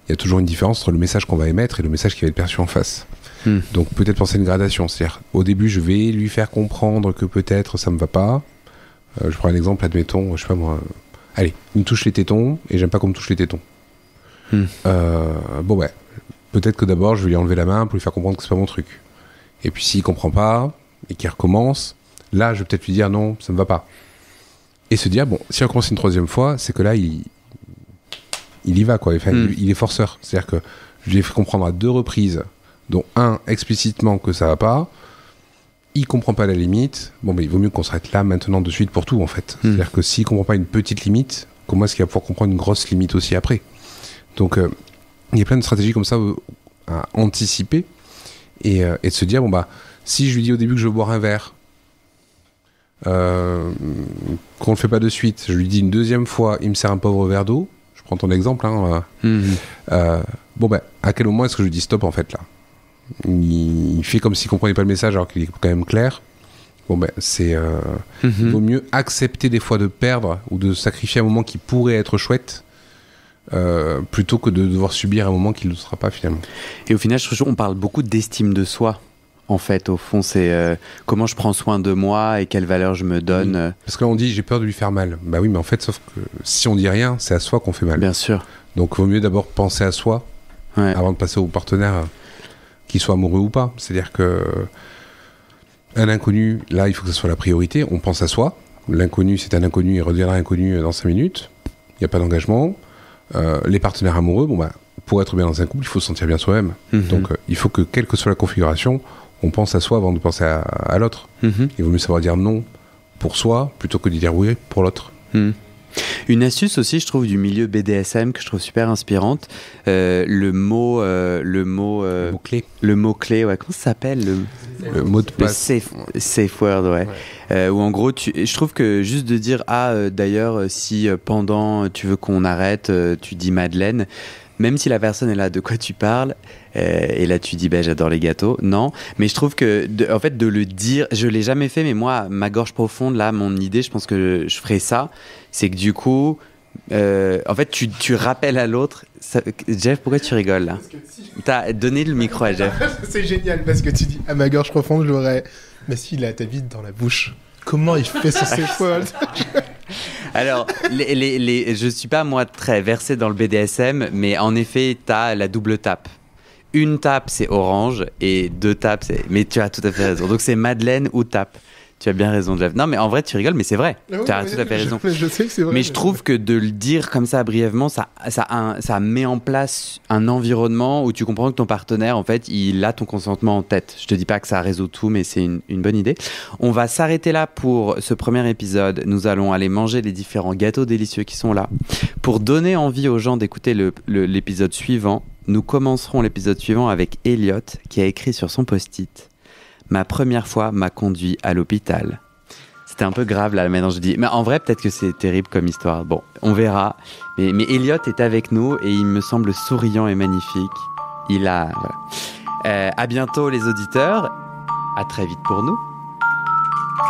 il y a toujours une différence entre le message qu'on va émettre et le message qui va être perçu en face. Donc peut-être penser une gradation, c'est-à-dire au début je vais lui faire comprendre que peut-être ça me va pas. Je prends un exemple, admettons, je sais pas moi, allez, il me touche les tétons et j'aime pas qu'on me touche les tétons. Peut-être que d'abord je vais lui enlever la main pour lui faire comprendre que c'est pas mon truc. Et puis s'il comprend pas et qu'il recommence, là je vais peut-être lui dire non, ça me va pas. Et se dire si on recommence une troisième fois, c'est que là il y va quoi. Enfin, il est forceur. C'est-à-dire que je lui ai fait comprendre à 2 reprises, dont un explicitement que ça va pas. Il comprend pas la limite. Il vaut mieux qu'on s'arrête là maintenant de suite pour tout en fait. C'est-à-dire que s'il comprend pas une petite limite, comment est-ce qu'il va pouvoir comprendre une grosse limite aussi après ? Donc il y a plein de stratégies comme ça à anticiper et de se dire si je lui dis au début que je veux boire un verre, qu'on le fait pas de suite, je lui dis une deuxième fois, il me sert un pauvre verre d'eau. Je prends ton exemple. À quel moment est-ce que je dis stop en fait là ? Il fait comme s'il comprenait pas le message alors qu'il est quand même clair. Il vaut mieux accepter des fois de perdre ou de sacrifier un moment qui pourrait être chouette plutôt que de devoir subir un moment qui ne le sera pas finalement. Et au final, je trouve qu'on parle beaucoup d'estime de soi. En fait, au fond, c'est comment je prends soin de moi et quelle valeur je me donne. Oui. Parce que là, on dit j'ai peur de lui faire mal. Bah oui, mais en fait, sauf que si on dit rien, c'est à soi qu'on fait mal. Bien sûr. Donc, il vaut mieux d'abord penser à soi avant de passer au partenaire, qu'il soit amoureux ou pas. C'est-à-dire que un inconnu, là, il faut que ce soit la priorité. On pense à soi. L'inconnu, c'est un inconnu, il redeviendra inconnu dans 5 minutes. Il n'y a pas d'engagement. Les partenaires amoureux, pour être bien dans un couple, il faut se sentir bien soi-même. Donc, il faut que, quelle que soit la configuration, on pense à soi avant de penser à l'autre. Il vaut mieux savoir dire non pour soi plutôt que de dire oui pour l'autre. Une astuce aussi, je trouve, du milieu BDSM que je trouve super inspirante, le mot clé. Le mot clé, ouais, comment ça s'appelle le mot de passe. Le safe word, ouais. Où en gros, je trouve que juste de dire d'ailleurs, si pendant tu veux qu'on arrête, tu dis Madeleine. Même si la personne est là, de quoi tu parles, et là tu dis j'adore les gâteaux, non, mais je trouve que en fait de le dire, je l'ai jamais fait, mais moi ma gorge profonde là, mon idée, je pense que je ferais ça, c'est que du coup en fait tu rappelles à l'autre Jeff, pourquoi tu rigoles là? T'as donné le micro à Jeff. C'est génial parce que tu dis à ma gorge profonde, je l'aurais, mais s'il a ta bite dans la bouche, comment il fait sur ses poils? Alors, je suis pas moi très versé dans le BDSM, mais en effet, t'as la double tape. Une tape, c'est orange, et 2 tapes, c'est... Mais tu as tout à fait raison. Donc c'est Madeleine ou tape. Tu as bien raison, Jeff. Non, mais en vrai, tu rigoles, mais c'est vrai. Tu as tout à fait raison. Je sais que c'est vrai. Mais je trouve que de le dire comme ça brièvement, ça met en place un environnement où tu comprends que ton partenaire, en fait, il a ton consentement en tête. Je te dis pas que ça résout tout, mais c'est une bonne idée. On va s'arrêter là pour ce premier épisode. Nous allons aller manger les différents gâteaux délicieux qui sont là. Pour donner envie aux gens d'écouter l'épisode suivant, nous commencerons l'épisode suivant avec Elliot, qui a écrit sur son post-it: « Ma première fois m'a conduit à l'hôpital. » C'était un peu grave là maintenant je dis. Mais en vrai peut-être que c'est terrible comme histoire. Bon, on verra. Mais Elliot est avec nous et il me semble souriant et magnifique. Il a... Voilà. À bientôt les auditeurs. À très vite pour nous.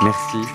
Merci.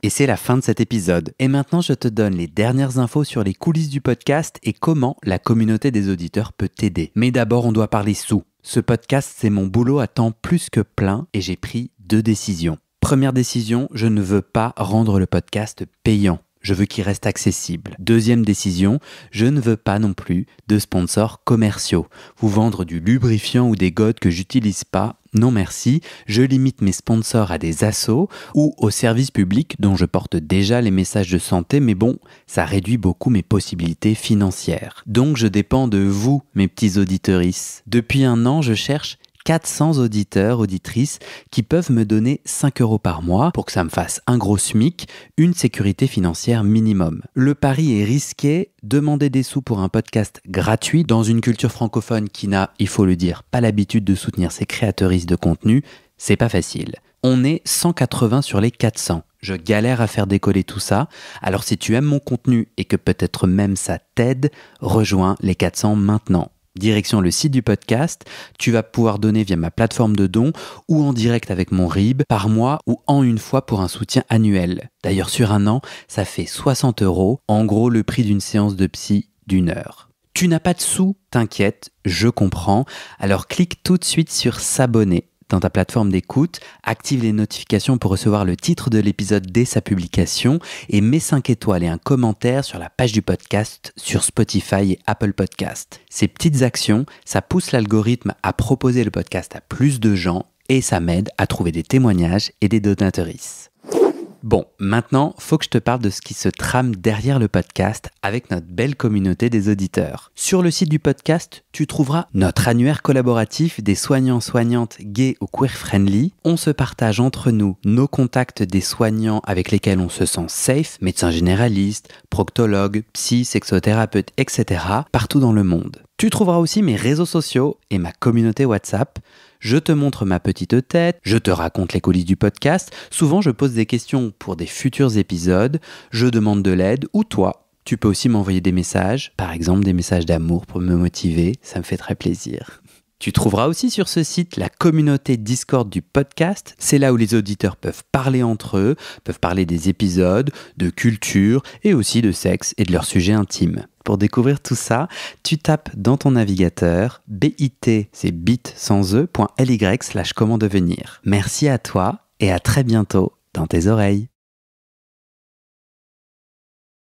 Et c'est la fin de cet épisode. Et maintenant, je te donne les dernières infos sur les coulisses du podcast et comment la communauté des auditeurs peut t'aider. Mais d'abord, on doit parler sous. Ce podcast, c'est mon boulot à temps plus que plein et j'ai pris 2 décisions. Première décision, je ne veux pas rendre le podcast payant. Je veux qu'il reste accessible. Deuxième décision, je ne veux pas non plus de sponsors commerciaux. Vous vendre du lubrifiant ou des godes que j'utilise pas, non merci. Je limite mes sponsors à des assos ou aux services publics dont je porte déjà les messages de santé, mais bon, ça réduit beaucoup mes possibilités financières. Donc je dépends de vous, mes petits auditeuristes. Depuis 1 an, je cherche 400 auditeurs, auditrices qui peuvent me donner 5 € par mois pour que ça me fasse un gros SMIC, une sécurité financière minimum. Le pari est risqué, demander des sous pour un podcast gratuit dans une culture francophone qui n'a, il faut le dire, pas l'habitude de soutenir ses créateuristes de contenu, c'est pas facile. On est 180 sur les 400. Je galère à faire décoller tout ça, alors si tu aimes mon contenu et que peut-être même ça t'aide, rejoins les 400 maintenant. Direction le site du podcast, tu vas pouvoir donner via ma plateforme de dons ou en direct avec mon RIB par mois ou en une fois pour un soutien annuel. D'ailleurs sur 1 an, ça fait 60 €, en gros le prix d'une séance de psy d'1 heure. Tu n'as pas de sous, t'inquiète, je comprends, alors clique tout de suite sur s'abonner dans ta plateforme d'écoute, active les notifications pour recevoir le titre de l'épisode dès sa publication et mets 5 étoiles et un commentaire sur la page du podcast sur Spotify et Apple Podcast. Ces petites actions, ça pousse l'algorithme à proposer le podcast à plus de gens et ça m'aide à trouver des témoignages et des donatrices. Bon, maintenant, faut que je te parle de ce qui se trame derrière le podcast avec notre belle communauté des auditeurs. Sur le site du podcast, tu trouveras notre annuaire collaboratif des soignants-soignantes gays ou queer-friendly. On se partage entre nous nos contacts des soignants avec lesquels on se sent safe, médecins généralistes, proctologues, psy, sexothérapeutes, etc. partout dans le monde. Tu trouveras aussi mes réseaux sociaux et ma communauté WhatsApp. Je te montre ma petite tête, je te raconte les coulisses du podcast, souvent je pose des questions pour des futurs épisodes, je demande de l'aide ou toi, tu peux aussi m'envoyer des messages, par exemple des messages d'amour pour me motiver, ça me fait très plaisir. Tu trouveras aussi sur ce site la communauté Discord du podcast, c'est là où les auditeurs peuvent parler entre eux, peuvent parler des épisodes, de culture et aussi de sexe et de leurs sujets intimes. Pour découvrir tout ça, tu tapes dans ton navigateur bit, c'est bit sans e.ly/comment devenir. Merci à toi et à très bientôt dans tes oreilles.